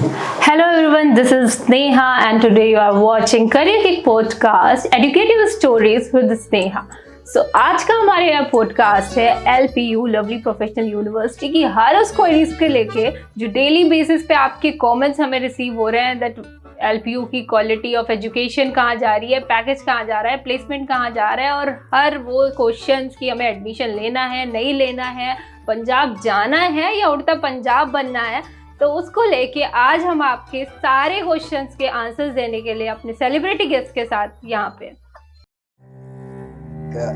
Hello everyone, this is Sneha and today you are watching Career Kick podcast Educative Stories with Sneha. So आज का हमारे यहाँ podcast है LPU lovely Professional University की हर उस queries के लेके जो डेली बेसिस पे आपके कमेंट्स हमें रिसीव हो रहे हैं दैट LPU की क्वालिटी ऑफ एजुकेशन कहाँ जा रही है, पैकेज कहाँ जा रहा है, प्लेसमेंट कहाँ जा रहा है और हर वो क्वेश्चंस की हमें एडमिशन लेना है नहीं लेना है, पंजाब जाना है या उड़ता पंजाब बनना है। तो उसको लेके आज हम आपके सारे क्वेश्चंस के आंसर्स देने के लिए अपने सेलिब्रिटी गेस्ट के साथ यहाँ पे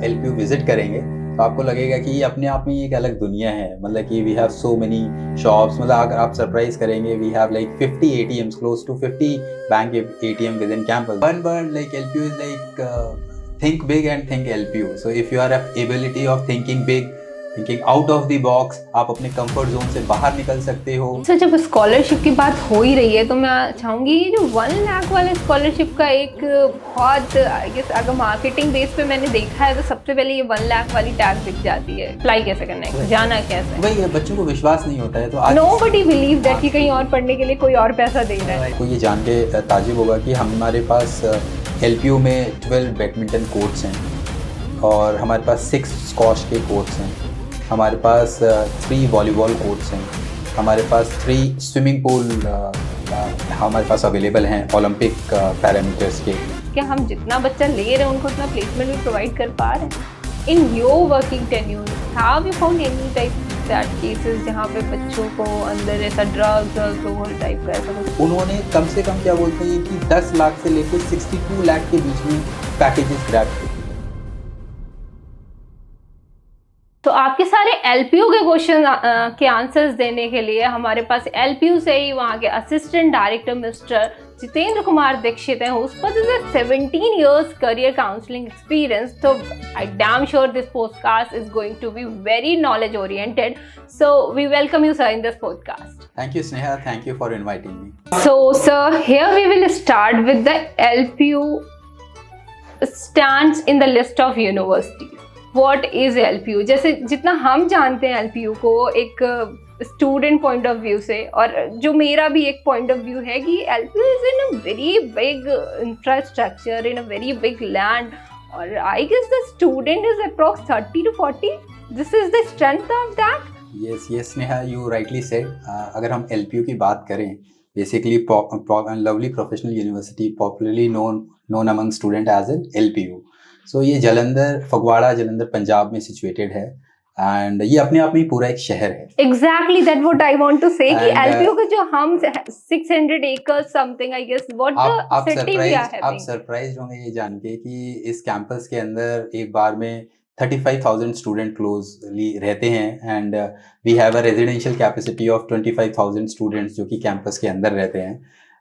LPU विजिट करेंगे तो आपको लगेगा कि ये अपने आप में एक अलग दुनिया है। मतलब कि we have so many shops, मतलब अगर आप सरप्राइज करेंगे we have like 50 ATMs, close to 50 bank ATM within campus. One word like LPU is like think big and think LPU। So if you are ability of thinking big, thinking out of the box, आप अपने comfort zone से बाहर निकल सकते हो। Sir जब scholarship की बात हो ही रही है तो मैं चाहूँगी ये जो 1 लाख वाले स्कॉलरशिप का एक बहुत आई गेस अगर मार्केटिंग बेस पे मैंने देखा है तो सबसे पहले ये 1 लाख वाली टैग दिख जाती है। अप्लाई कैसे करना है, जाना कैसे, वही है, बच्चों को विश्वास नहीं होता है तो आज नोबडी बिलीव दैट कि कहीं और पढ़ने के लिए कोई और पैसा दे रहा है। आपको ये जान के ताजुब होगा कि हमारे पास LPU में 12 बैडमिंटन कोर्ट्स हैं और हमारे पास 6 स्क्वॉश के कोर्ट्स हैं, हमारे पास 3 वॉलीबॉल कोर्ट्स हैं, हमारे पास 3 स्विमिंग पूल हमारे पास अवेलेबल हैं ओलंपिक पैरामीटर्स के। क्या हम जितना बच्चा ले रहे हैं उनको उतना प्लेसमेंट भी प्रोवाइड कर पा रहे हैं? In your working tenure have you found any type that cases जहाँ पे बच्चों को अंदर ऐसा ड्रग्स अल्कोहल टाइप का ऐसा कुछ? उन्होंने कम से कम क्या बोलते हैं कि 10 लाख से लेकर 62 लाख के बीच में पैकेजेस ग्रैब किए। तो आपके सारे LPU के क्वेश्चन के आंसर्स देने के लिए हमारे पास LPU से ही वहाँ के assistant director mister Jitendra Kumar Dikshit हैं। उस पर 17 years career counseling experience. So I damn sure this podcast is going to be very knowledge oriented. So we welcome you sir in this podcast. Thank you Sneha, thank you for inviting me. So sir, here we will start with the LPU stands in the list of universities. What is LPU? जैसे जितना हम जानते हैं LPU को एक student point of view से और जो मेरा भी एक पॉइंट ऑफ व्यू है कि LPU is in a very big infrastructure in a very big land और I guess the student is approx 30 to 40. This is the strength of that. Yes Neha, you rightly said. अगर हम LPU की बात करें, basically lovely Professional university popularly known among student as an LPU. सो ये जलंधर फगवाड़ा जलंधर पंजाब में situated है and ये अपने आप में पूरा एक शहर है। Exactly that what I want to say कि LPU का जो हम 600 acres something I guess what the city we are having. आप सरप्राइज्ड होंगे ये जान के कि इस कैंपस के अंदर एक बार में 35,000 स्टूडेंट क्लोजली रहते हैं and we have a residential capacity of 25,000 students जो कि कैंपस के अंदर रहते हैं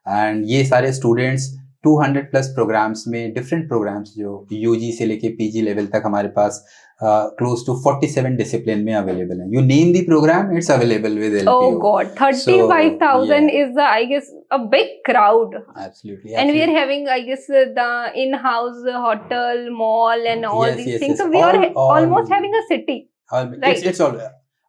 एंड ये सारे स्टूडेंट्स 200 प्लस प्रोग्राम्स में डिफरेंट प्रोग्राम्स जो UG से लेके PG लेवल तक हमारे पास क्लोज टू 47 डिसिप्लिन में अवेलेबल है। You name the programme, it's available with LPU. Oh God, 35,000 is the, I guess, a big crowd. Absolutely. And we are having, I guess, the in-house hotel, mall, and all these things. So we are almost having a city. Right. It's all.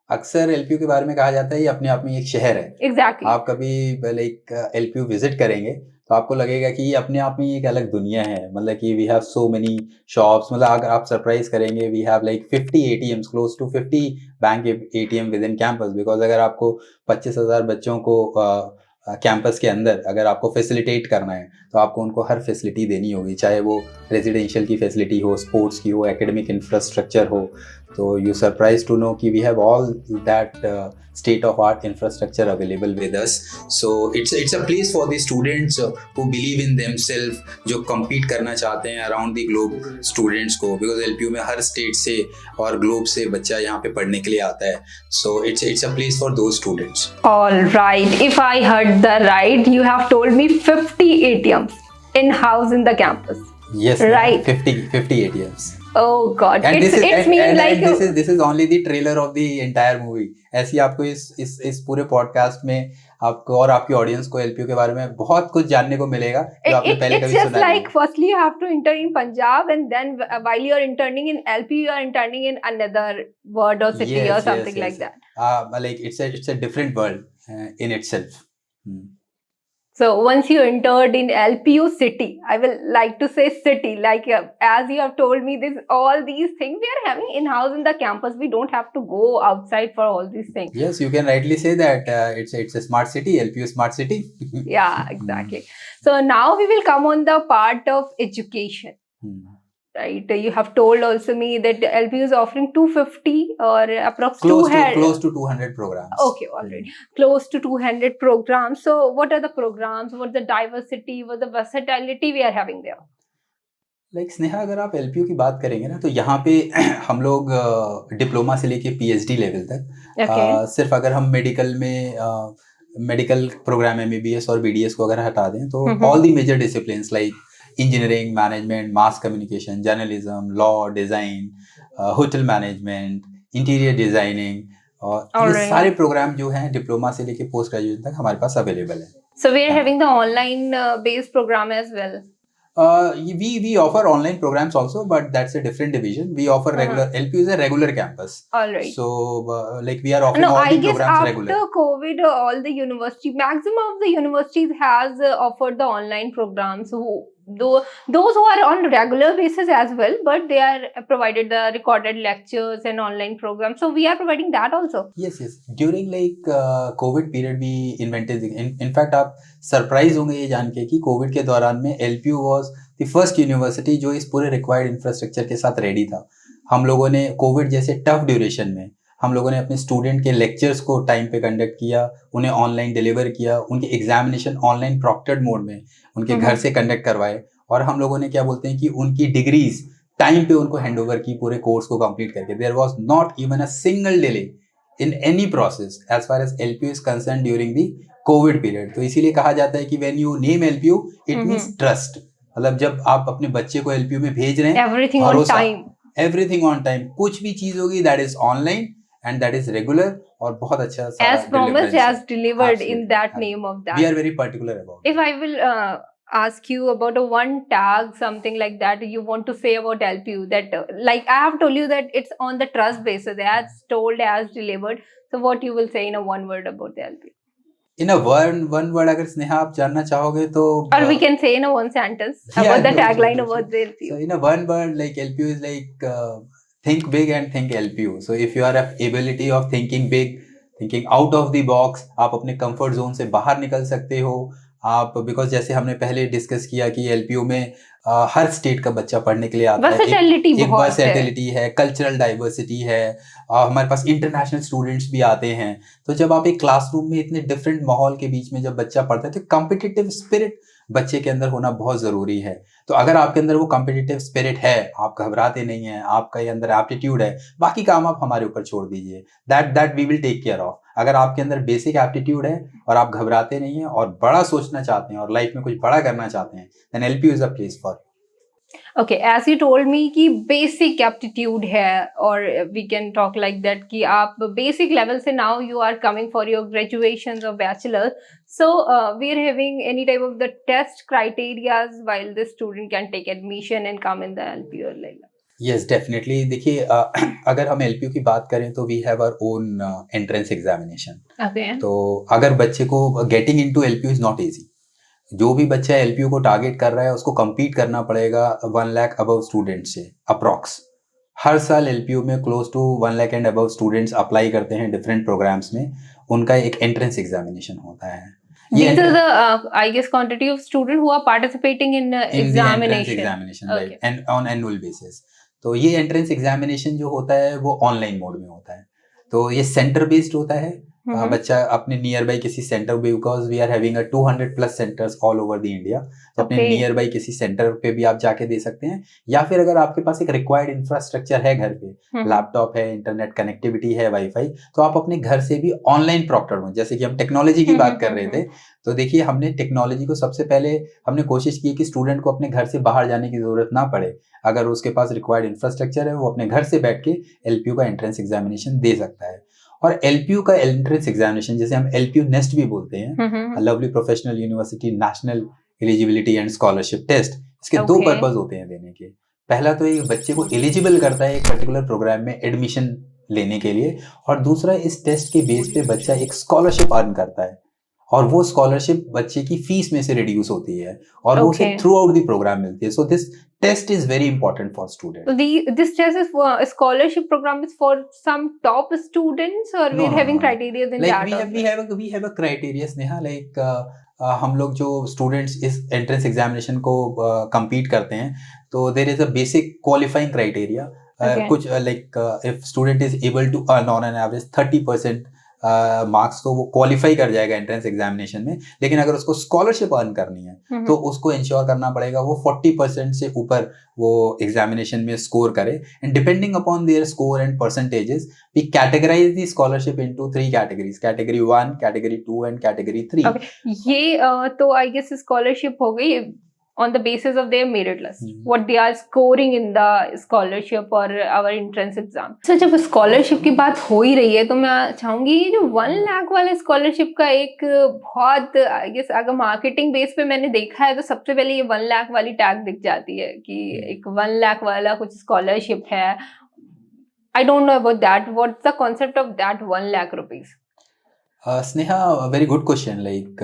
अक्सर LPU के बारे में कहा जाता है ये अपने आप में एक शहर है। Exactly. आप कभी लाइक LPU विजिट करेंगे तो आपको लगेगा कि ये अपने आप में एक अलग दुनिया है। मतलब कि we have so many shops, मतलब अगर आप सरप्राइज करेंगे we have like 50 ATMs, close to 50 bank ATM within campus. Because अगर आपको 25,000 बच्चों को कैंपस के अंदर अगर आपको फैसिलिटेट करना है तो आपको उनको हर फैसिलिटी देनी होगी, चाहे वो रेजिडेंशियल की फैसिलिटी हो, स्पोर्ट्स की हो, एकेडमिक इंफ्रास्ट्रक्चर हो। तो यू सरप्राइज टू नो कि we have all that state of art infrastructure available with us. So it's a place for the students who believe in themselves, जो compete करना चाहते हैं around the globe students को, because LPU में हर state से और globe से बच्चा यहाँ पे पढ़ने के लिए आता है. So it's a place for those students. All right, if I heard the right, you have told me 50 ATMs in house in the campus. Yes, right. 50 ATMs. Oh God, and it's mean like this is only the trailer of the entire movie. ऐसी आपको इस पूरे podcast में आपको और आपकी audience को LPU के बारे में बहुत कुछ जानने को मिलेगा जो आपने पहले कभी सुना नहीं। It's just like firstly you have to intern in Punjab and then while you are interning in LPU you are interning in another ward or city or something like that. Like it's a different world in itself. So once you entered in LPU city, I will like to say city, like as you have told me, this all these things we are having in-house in the campus. We don't have to go outside for all these things. Yes, you can rightly say that it's a smart city, LPU smart city. Yeah, exactly. So now we will come on the part of education. Right, you have told also me that LPU is offering 250 or approx close to 200 programs. Okay, already close to 200 programs. So what are the programs, what the diversity, what the versatility we are having there? Like Sneha, अगर आप LPU की बात करेंगे ना, तो यहाँ पे हम लोग डिप्लोमा से लेके पीएचडी लेवल तक सिर्फ अगर हम मेडिकल प्रोग्राम एमबीबीएस और बीडीएस को अगर हटा दें, तो all the major disciplines like engineering, management, mass communication, journalism, law, design, hotel management, interior designing, और ये सारे प्रोग्राम जो हैं डिप्लोमा से लेके पोस्ट ग्रेजुएशन तक हमारे पास अवेलेबल है. So we are having the online based program as well. We offer online programs also, but that's a different division. We offer regular. LPU is a regular campus. All right. So like we are offering all the programs regular. After COVID, all the maximum of the universities has offered the online programs. Those who are on regular basis as well, but they are provided the recorded lectures and online programs. So we are providing that also. Yes. During like COVID period, we invented. In fact, आप surprise होंगे ये जान के कि Covid के दौरान में LPU was the first university जो इस पूरे रिक्वायर्ड इंफ्रास्ट्रक्चर के साथ रेडी था. हम लोगों ने कोविड जैसे टफ ड्यूरेशन में हम लोगों ने अपने स्टूडेंट के लेक्चर्स को टाइम पे कंडक्ट किया, उन्हें ऑनलाइन डिलीवर किया, उनके एग्जामिनेशन ऑनलाइन प्रॉक्टर्ड मोड में उनके घर से कंडक्ट करवाए, और हम लोगों ने क्या बोलते हैं कि उनकी डिग्रीज टाइम पे उनको हैंड ओवर की पूरे कोर्स को कंप्लीट करके. There was not even a single delay in any process as far as LPU is concern during the Covid period. तो इसीलिए कहा जाता है कि when you name LPU it means trust. मतलब जब आप अपने बच्चे को LPU में भेज रहे हैं, एवरीथिंग ऑन टाइम, कुछ भी चीज होगी that is online and that is regular, और बहुत अच्छा as promised as delivered. Absolutely. In that name of that we are very particular about. If I will ask you about a one tag, something like that you want to say about LPU, that like I have told you that it's on the trust basis, as told, as delivered. So what you will say in a one word about the LPU? In a one word अगर स्नेहा आप जानना चाहोगे तो, or we can say in a one sentence about the tagline about the LPU. So in a one word, like LPU is like think big and think LPU. So if you are a ability of thinking big, thinking out of the box, आप अपने comfort zone से बाहर निकल सकते हो आप, because जैसे हमने पहले डिस्कस किया कि LPU में हर स्टेट का बच्चा पढ़ने के लिए आता है, एक वर्सेटिलिटी है, कल्चरल डाइवर्सिटी है, हमारे पास इंटरनेशनल स्टूडेंट्स भी आते हैं. तो जब आप एक क्लासरूम में इतने डिफरेंट माहौल के बीच में जब बच्चा पढ़ता है, तो कॉम्पिटिटिव स्पिरिट बच्चे के अंदर होना बहुत जरूरी है. तो अगर आपके अंदर वो कॉम्पिटिटिव स्पिरिट है, आप घबराते नहीं हैं, आपका ये अंदर एप्टीट्यूड है, बाकी काम आप हमारे ऊपर छोड़ दीजिए, that we will take care of. अगर आपके अंदर बेसिक एप्टीट्यूड है और आप घबराते नहीं हैं और बड़ा सोचना चाहते हैं और लाइफ में कुछ बड़ा करना चाहते हैं, then LPU is a place for. Okay, as you told me कि basic aptitude है, और we can talk like that कि आप basic level से now you are coming for your graduations or bachelor. So we are having any type of the test criteria while the student can take admission and come in the LPU or like that? Yes, definitely. देखिए अगर हम LPU की बात करें तो we have our own entrance examination. Okay. तो अगर बच्चे को getting into LPU is not easy. जो भी बच्चा LPU को टारगेट कर रहा है उसको compete करना पड़ेगा 1 लाख above स्टूडेंट से अप्रॉक्स. हर साल LPU में close to 1 lakh and above students apply करते हैं डिफरेंट प्रोग्राम्स में. उनका एक एंट्रेंस एग्जामिनेशन होता है. These are the I guess quantity of students who are participating in examination. Okay. Right, and on annual basis. तो ये एंट्रेंस एग्जामिनेशन जो होता है वो ऑनलाइन मोड में होता है. तो ये सेंटर बेस्ड होता है. बच्चा अपने नियर बाई किसी centre, because we are having 200+ centres all over the India, तो अपने नियर बाई किसी सेंटर पे भी आप जाके दे सकते हैं. या फिर अगर आपके पास एक रिक्वायर्ड इंफ्रास्ट्रक्चर है घर पे, लैपटॉप है, इंटरनेट कनेक्टिविटी है, वाईफाई, तो आप अपने घर से भी ऑनलाइन प्रॉक्टर हो. जैसे कि हम टेक्नोलॉजी की बात कर रहे थे, तो देखिए हमने टेक्नोलॉजी को सबसे पहले हमने कोशिश की कि स्टूडेंट को अपने घर से बाहर जाने की जरूरत ना पड़े. अगर उसके पास रिक्वायर्ड इंफ्रास्ट्रक्चर है, वो अपने घर से बैठ के LPU का एंट्रेंस एग्जामिनेशन दे सकता है. और LPU का एंट्रेंस एग्जामिनेशन, जैसे हम LPU नेस्ट भी बोलते हैं, Lovely Professional University National Eligibility and Scholarship Test, इसके दो पर्पस होते हैं देने के. पहला तो ये बच्चे को एलिजिबल करता है एक पर्टिकुलर प्रोग्राम में एडमिशन लेने के लिए, और दूसरा इस टेस्ट के बेस पे बच्चा एक स्कॉलरशिप अर्न करता है. और वो स्कॉलरशिप बच्चे की फीस में से रिड्यूस होती है और वो उसे Okay. Throughout the programme मिलती है. So this test is very important for student. So this test is for a scholarship program is for some top students, or No, we're no, having no, no. criteria in Like that also? we have a criteria, Sneha. Like हम लोग जो students इस entrance examination को compete करते हैं, तो there is a basic qualifying criteria. Okay. कुछ like if student is able to earn on an average 30% marks तो वो क्वालिफाई कर जाएगा एंट्रेंस एग्जामिनेशन में. लेकिन अगर उसको स्कॉलरशिप अर्न करनी है तो उसको इंश्योर करना पड़ेगा वो 40% से ऊपर वो एग्जामिनेशन में स्कोर करे. And depending upon their score and percentages we categorise the scholarship into 3 categories, category 1, category 2 and category 3. Okay. ये तो आई गेस स्कॉलरशिप हो गई on the basis of their merit list, what they are scoring in the scholarship or our entrance exam. So जब scholarship की बात हो ही रही है तो मैं चाहूंगी ये जो 1 लाख वाले स्कॉलरशिप का एक बहुत आई गेस अगर मार्केटिंग बेस पे मैंने देखा है तो सबसे पहले ये 1 लाख वाली टैग दिख जाती है कि एक 1 लाख वाला कुछ स्कॉलरशिप है. I don't know about that. What's the concept of that 1 lakh rupees? Sneha, very good question. Like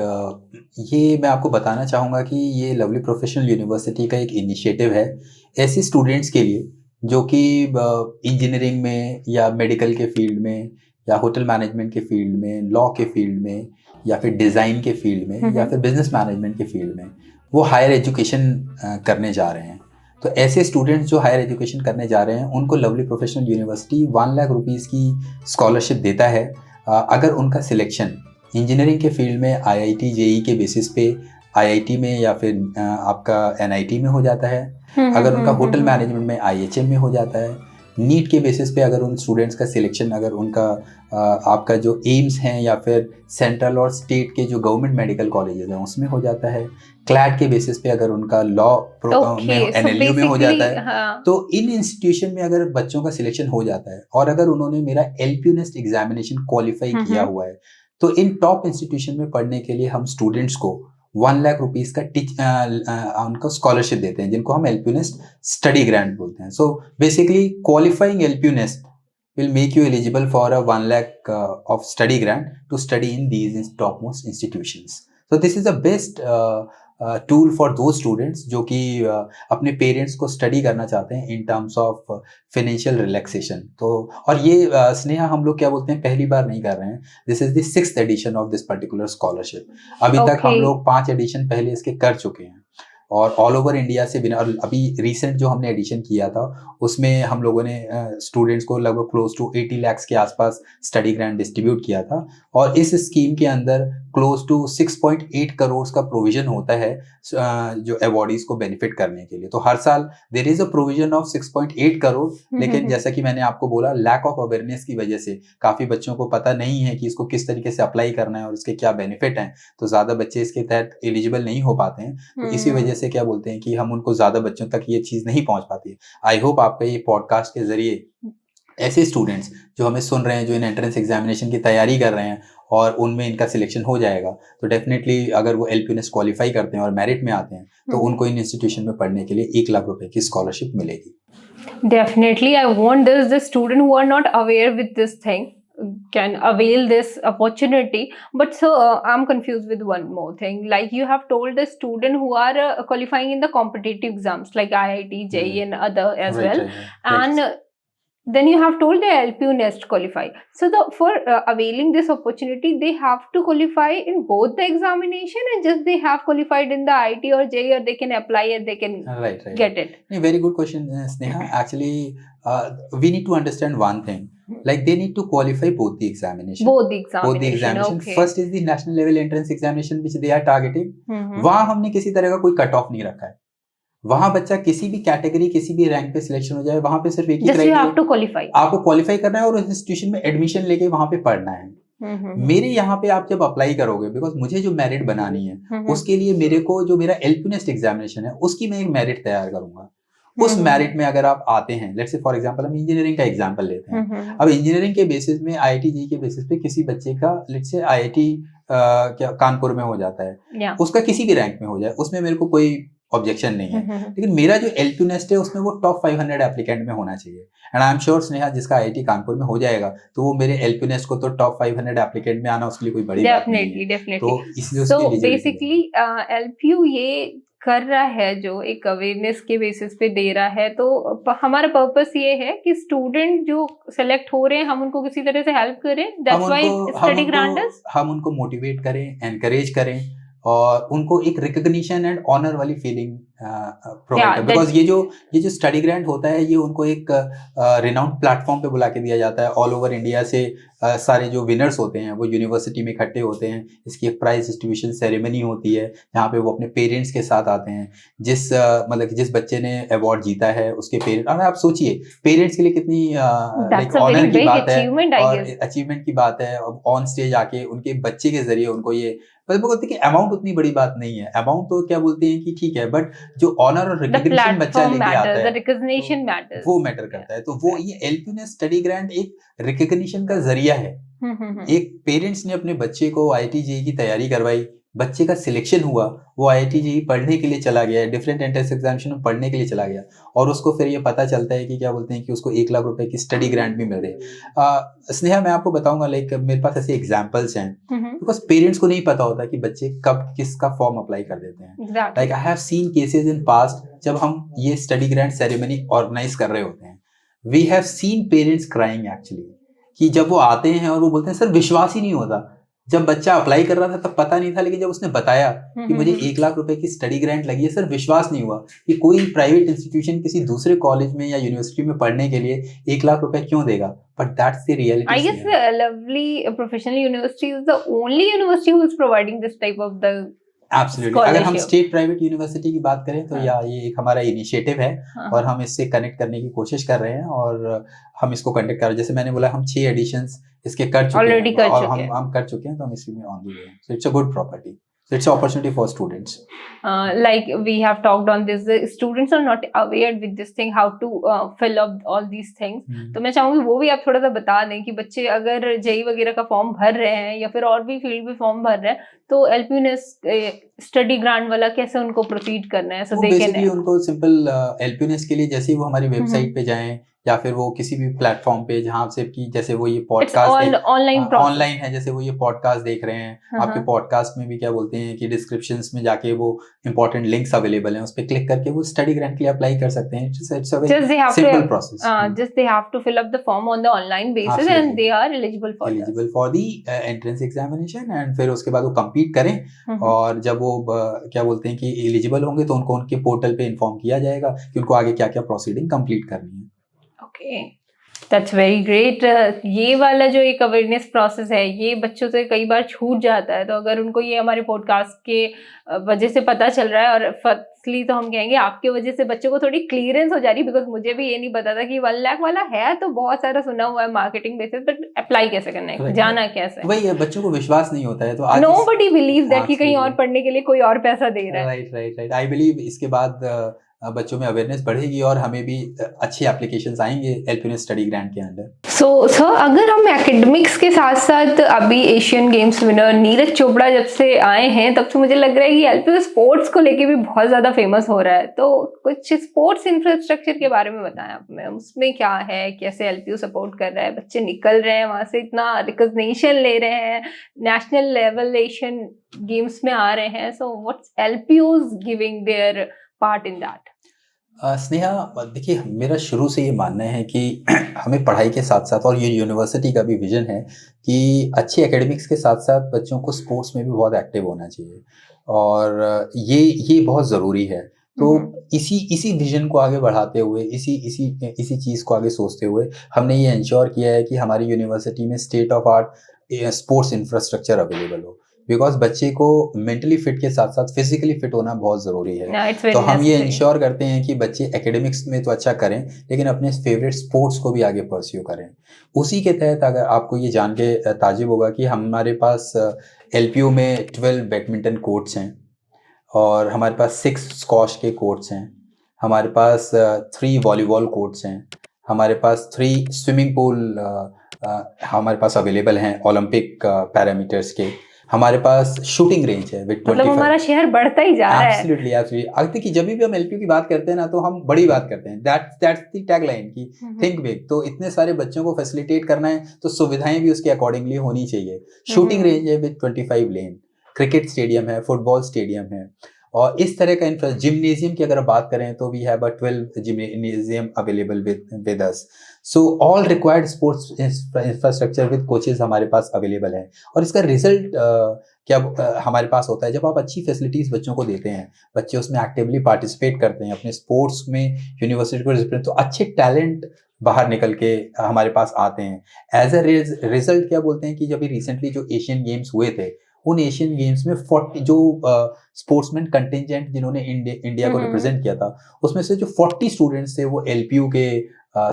ये मैं आपको बताना चाहूँगा कि ये लवली प्रोफेशनल यूनिवर्सिटी का एक इनिशिएटिव है ऐसे स्टूडेंट्स के लिए जो कि इंजीनियरिंग में या मेडिकल के फील्ड में या होटल मैनेजमेंट के फील्ड में, लॉ के फील्ड में या फिर डिज़ाइन के फील्ड में या फिर बिजनेस मैनेजमेंट के फील्ड में वो हायर एजुकेशन करने जा रहे हैं. तो ऐसे स्टूडेंट्स जो हायर एजुकेशन करने जा रहे हैं उनको lovely Professional university 1 lakh rupees की स्कॉलरशिप देता है अगर उनका सिलेक्शन इंजीनियरिंग के फील्ड में आईआईटी जेई के बेसिस पे आईआईटी में या फिर आपका एनआईटी में हो जाता है, अगर उनका होटल मैनेजमेंट में आईएचएम में हो जाता है, नीट के बेसिस पे अगर उन स्टूडेंट्स का सिलेक्शन अगर उनका आपका जो एम्स हैं या फिर सेंट्रल और स्टेट के जो गवर्नमेंट मेडिकल कॉलेजेस हैं उसमें हो जाता है, क्लैट के बेसिस पे अगर उनका लॉ में एनएलयू में हो जाता है. हाँ. तो इन इंस्टीट्यूशन में अगर बच्चों का सिलेक्शन हो जाता है और अगर उन्होंने मेरा एलपीयू नेस्ट एग्जामिनेशन क्वालिफाई किया हुआ है तो इन टॉप इंस्टीट्यूशन में पढ़ने के लिए हम स्टूडेंट्स को 1 लाख रुपीज का उनको स्कॉलरशिप देते हैं जिनको हम एलपीयू नेस्ट स्टडी ग्रांट बोलते हैं. So basically qualifying LPU nest will make you eligible for a 1 lakh of study grant to study in these topmost institutions. So this is the best tool for those students जो कि अपने parents को study करना चाहते हैं in terms of financial relaxation. तो और ये स्नेहा हम लोग क्या बोलते हैं पहली बार नहीं कर रहे हैं. This is the 6th edition of this particular scholarship. अभी तक हम लोग 5 एडिशन पहले इसके कर चुके हैं और ऑल ओवर इंडिया से बिना. और अभी रिसेंट जो हमने एडिशन किया था उसमें हम लोगों ने स्टूडेंट्स को लगभग क्लोज टू 80 लाख के आसपास स्टडी ग्रांट डिस्ट्रीब्यूट किया था. और इस स्कीम के अंदर क्लोज टू 6.8 करोड़ का प्रोविजन होता है जो अवॉर्डीज को बेनिफिट करने के लिए. तो हर साल there is a provision of 6.8 crore. लेकिन जैसा कि मैंने आपको बोला लैक ऑफ अवेयरनेस की वजह से काफ़ी बच्चों को पता नहीं है कि इसको किस तरीके से अप्लाई करना है और इसके क्या बेनिफिट हैं. तो ज़्यादा बच्चे इसके तहत एलिजिबल नहीं हो पाते हैं. तो इसी वजह से क्या बोलते हैं कि हम उनको ज़्यादा बच्चों तक ये चीज़ नहीं पहुंच पाती है. आई होप आपका ये पॉडकास्ट के जरिए ऐसे स्टूडेंट्स जो हमें सुन रहे हैं जो इन एंट्रेंस एग्जामिनेशन की तैयारी कर रहे हैं और उनमें इनका सिलेक्शन हो जाएगा तो डेफिनेटली अगर वो एलपीयू नेस्ट क्वालिफाई करते हैं और मेरिट में आते हैं तो उनको इन इंस्टीट्यूशन में पढ़ने के लिए 1 लाख रुपए की स्कॉलरशिप मिलेगी. Definitely, I want the student who are not aware with this thing can avail this opportunity. But so I'm confused with one more thing. Like you have told the student who are qualifying in the competitive exams like IIT, JEE and other as well. And then you have told the LPU Nest qualify. So for availing this opportunity, they have to qualify in both the examination and just they have qualified in the IT or JEE, or they can apply and they can get it. Very good question, Sneha. Actually, we need to understand one thing. Like they need to qualify both the examination. Both the examination. Okay. First is the national level entrance examination which they are targeting. वहाँ हमने किसी तरह का कोई cut off नहीं रखा है. वहाँ बच्चा किसी भी कैटेगरी किसी भी रैंक पे सिलेक्शन हो जाए वहाँ पे सिर्फ एक ही क्राइटेरिया आपको क्वालिफाई करना है और उस इंस्टीट्यूशन में एडमिशन लेके वहाँ पे पढ़ना है. मेरे यहाँ पे आप जब अप्लाई करोगे बिकॉज मुझे जो मेरिट बनानी है उसके लिए मेरे को जो मेरा एलपीयू नेस्ट एग्जामिनेशन है उसकी मैं एक मेरिट तैयार करूंगा. उस मेरिट में अगर आप आते हैं लेट्स से फॉर एग्जांपल हम इंजीनियरिंग का एग्जांपल लेते हैं. अब इंजीनियरिंग के बेसिस में आईआईटी जेईई के बेसिस पे किसी बच्चे का लेट्स से आईआईटी क्या कानपुर में हो जाता है उसका किसी भी रैंक में हो जाए उसमें मेरे को कोई ऑब्जेक्शन नहीं है, लेकिन मेरा जो एलपी नेस्ट है उसमें वो टॉप 500 एप्लीकेंट में होना चाहिए। And I am sure Sneha जिसका आईआईटी कानपुर में हो जाएगा तो वो मेरे एलपी नेस्ट को तो टॉप 500 एप्लीकेंट में आना उसके लिए कोई बड़ी बात नहीं है। डेफिनेटली तो इसलिए सो उसकी एलिजिबिलिटी बेसिकली एलपीयू ये कर रहा है जो एक अवेयरनेस के बेसिस पे दे रहा है, तो हमारा पर्पस ये है कि स्टूडेंट जो सेलेक्ट हो रहे हैं हम उनको किसी तरह से हेल्प करें, दैट्स व्हाई स्टडी ग्रांटर्स हम उनको मोटिवेट करें, एनकरेज करें और उनको एक रिकग्निशन एंड ऑनर वाली फीलिंग प्रोवाइड करें। बिकॉज ये जो स्टडी ग्रांट होता है ये उनको एक रिनाउंड प्लेटफॉर्म पे बुला के दिया जाता है। ऑल ओवर इंडिया से सारे जो विनर्स होते हैं वो यूनिवर्सिटी में इकट्ठे होते हैं। इसकी एक प्राइज डिस्ट्रीब्यूशन सेरेमनी होती है जहाँ पे वो अपने पेरेंट्स के साथ आते हैं। मतलब कि जिस बच्चे ने अवार्ड जीता है उसके पेरेंट्स, आप सोचिए पेरेंट्स के लिए कितनी लाइक ऑनर की बात है और अचीवमेंट की बात है। ऑन स्टेज आके उनके बच्चे के जरिए उनको ये बोलते हैं कि अमाउंट उतनी बड़ी बात नहीं है, अमाउंट तो क्या बोलते हैं कि ठीक है, बट जो ऑनर और रिकग्निशन बच्चा लेके आता है तो वो मैटर करता है। तो वो ये एलपी स्टडी ग्रांट एक रिकग्निशन का जरिया है। एक पेरेंट्स ने अपने बच्चे को आईआईटी जेईई की तैयारी करवाई, बच्चे का सिलेक्शन हुआ, वो आईआईटी जेईई पढ़ने के लिए चला गया, डिफरेंट एंट्रेंस एग्जामिनेशन में पढ़ने के लिए चला गया और उसको फिर ये पता चलता है कि क्या बोलते हैं कि उसको 1 लाख रुपए की स्टडी ग्रांट भी मिल रही है। स्नेहा मैं आपको बताऊंगा लाइक मेरे पास ऐसे एग्जांपल्स हैं बिकॉज पेरेंट्स को नहीं पता होता कि बच्चे कब किसका फॉर्म अप्लाई कर देते हैं। Like I have seen cases in past जब हम ये स्टडी ग्रांट सेरेमनी ऑर्गेनाइज कर रहे होते हैं, we have seen parents crying actually कि जब वो आते हैं और वो बोलते हैं सर विश्वास ही नहीं होता, जब बच्चा अप्लाई कर रहा था तब पता नहीं था, लेकिन जब उसने बताया कि मुझे 1 लाख रुपए की स्टडी ग्रांट लगी है, सर विश्वास नहीं हुआ कि कोई प्राइवेट इंस्टीट्यूशन किसी दूसरे कॉलेज में या यूनिवर्सिटी में पढ़ने के लिए 1 लाख रुपए क्यों देगा। But that's the reality. I guess Lovely Professional University is the only university who is providing this type of the absolutely. अगर हम स्टेट प्राइवेट यूनिवर्सिटी की बात करें तो ये एक हमारा इनिशिएटिव है और हम इससे कनेक्ट करने की कोशिश कर रहे हैं और हम इसको कंडक्ट कर रहे हैं। जैसे मैंने बोला हम 6 एडिशंस इसके कर चुके हैं और हम कर चुके हैं, तो हम इसमें ऑन द वे हैं। सो it's a good property, so it's an opportunity for students. Like we have talked on this, the students are not aware with this thing how to fill up all these things. तो मैं चाहूंगी वो भी आप थोड़ा सा बता दें कि बच्चे अगर जेईई वगैरह का फॉर्म भर रहे हैं या फिर और भी फील्ड में फॉर्म भर रहे हैं तो एलपीयूनेस स्टडी ग्रांट वाला कैसे उनको प्रोसीड करना है। So बेसिकली उनको सिंपल एलपीयूनेस के लिए जैसे वो हमारी वेबसाइट पे जाएं या फिर वो किसी भी प्लेटफॉर्म पे जहाँ से कि जैसे वो ये पॉडकास्ट ऑनलाइन है, जैसे वो ये पॉडकास्ट देख रहे हैं आपके पॉडकास्ट में भी क्या बोलते हैं कि डिस्क्रिप्शंस में जाके वो इंपॉर्टेंट लिंक्स अवेलेबल हैं, उस पे क्लिक करके वो स्टडी ग्रांट के लिए अप्लाई कर सकते हैं। It's a very simple process. Just they have to fill up the form on the online basis and they are eligible for the entrance examination and फिर उसके बाद वो कंप्लीट करें और जब वो क्या बोलते हैं कि एलिजिबल होंगे तो उनको उनके पोर्टल पे इन्फॉर्म किया जाएगा कि उनको आगे क्या क्या प्रोसीडिंग कंप्लीट करनी है। Okay, that's very great. ये वाला जो एक अवेयरनेस प्रोसेस है ये बच्चों से कई बार छूट जाता है, तो अगर उनको ये हमारे पॉडकास्ट के वजह से पता चल रहा है और फर्स्टली तो हम कहेंगे आपके वजह से बच्चों को थोड़ी क्लियरेंस हो जा रही है, बिकॉज मुझे भी ये नहीं पता था कि 1 लाख वाला है, तो बहुत सारा सुना हुआ है मार्केटिंग बेसिस, बट अप्लाई कैसे करना है, जाना कैसे, वही है, बच्चों को विश्वास नहीं होता है। तो नोबडी बिलीव दैट कि कहीं और पढ़ने के लिए कोई और पैसा दे रहा है। राइट। आई बिलीव इसके बाद बच्चों में अवेयरनेस बढ़ेगी और हमें भी अच्छे एप्लीकेशंस आएंगे एलपीयूनेस स्टडी ग्रांट के अंदर। सो सर अगर हम एकेडमिक्स के साथ साथ अभी Asian games winner Neeraj Chopra जब से आए हैं तब से मुझे लग रहा है कि एलपीयू स्पोर्ट्स को लेके भी बहुत ज्यादा फेमस हो रहा है, तो कुछ स्पोर्ट्स इंफ्रास्ट्रक्चर के बारे में बताएं आप हमें, उसमें क्या है, कैसे एलपीयू सपोर्ट कर रहा है, बच्चे निकल रहे हैं वहां से इतना रिकॉग्निशन ले रहे हैं, नेशनल लेवल एशियन गेम्स में आ रहे हैं, so what's LPU's giving their part in that. Sneha देखिए मेरा शुरू से ये मानना है कि हमें पढ़ाई के साथ साथ, और ये यूनिवर्सिटी का भी विजन है कि अच्छे एकेडमिक्स के साथ साथ बच्चों को स्पोर्ट्स में भी बहुत एक्टिव होना चाहिए और ये बहुत ज़रूरी है। तो इसी विजन को आगे बढ़ाते हुए इसी चीज़ को आगे सोचते हुए हमने ये इंश्योर किया है कि हमारी यूनिवर्सिटी में state of art sports infrastructure available हो, बिकॉज बच्चे को मेंटली फिट के साथ साथ फिजिकली फिट होना बहुत ज़रूरी है। तो हम ये इंश्योर करते हैं कि बच्चे एकेडमिक्स में तो अच्छा करें लेकिन अपने फेवरेट स्पोर्ट्स को भी आगे परस्यू करें। उसी के तहत अगर आपको ये जान के ताज्जुब होगा कि हमारे पास एलपीयू में 12 बैडमिंटन कोर्ट्स हैं और हमारे पास 6 स्क्वॉश के कोर्ट्स हैं, हमारे पास 3 वॉलीबॉल कोर्ट्स हैं, हमारे पास 3 स्विमिंग पूल हमारे पास अवेलेबल हैं ओलंपिक पैरामीटर्स के, हमारे पास शूटिंग रेंज है विद मतलब 25। हमारा शहर बढ़ता ही जा रहा है। Absolutely absolutely. अब देखिए जब भी हम एलपीयू की बात करते हैं ना तो हम बड़ी बात करते हैं, दैट्स द टैगलाइन की थिंक बिग। तो इतने सारे बच्चों को फैसिलिटेट करना है तो सुविधाएं भी उसके अकॉर्डिंगली होनी चाहिए। शूटिंग रेंज है विद 25 लेन, क्रिकेट स्टेडियम है, फुटबॉल स्टेडियम है, और इस तरह का जिम्नेजियम की अगर बात करें तो we have a 12 gymnasium available with us. So all required sports infrastructure with coaches हमारे पास अवेलेबल है। और इसका रिजल्ट क्या हमारे पास होता है जब आप अच्छी फैसिलिटीज बच्चों को देते हैं, बच्चे उसमें एक्टिवली पार्टिसिपेट करते हैं अपने स्पोर्ट्स में, यूनिवर्सिटी को रिप्रेजेंट, तो अच्छे टैलेंट बाहर निकल के हमारे पास आते हैं। एज अ रिजल्ट क्या बोलते हैं कि जब रिसेंटली जो एशियन गेम्स हुए थे, उन एशियन गेम्स में 40 जो स्पोर्ट्समैन कंटिजेंट जिन्होंने इंडिया को रिप्रेजेंट किया था, उसमें से जो 40 स्टूडेंट्स थे वो एलपीयू के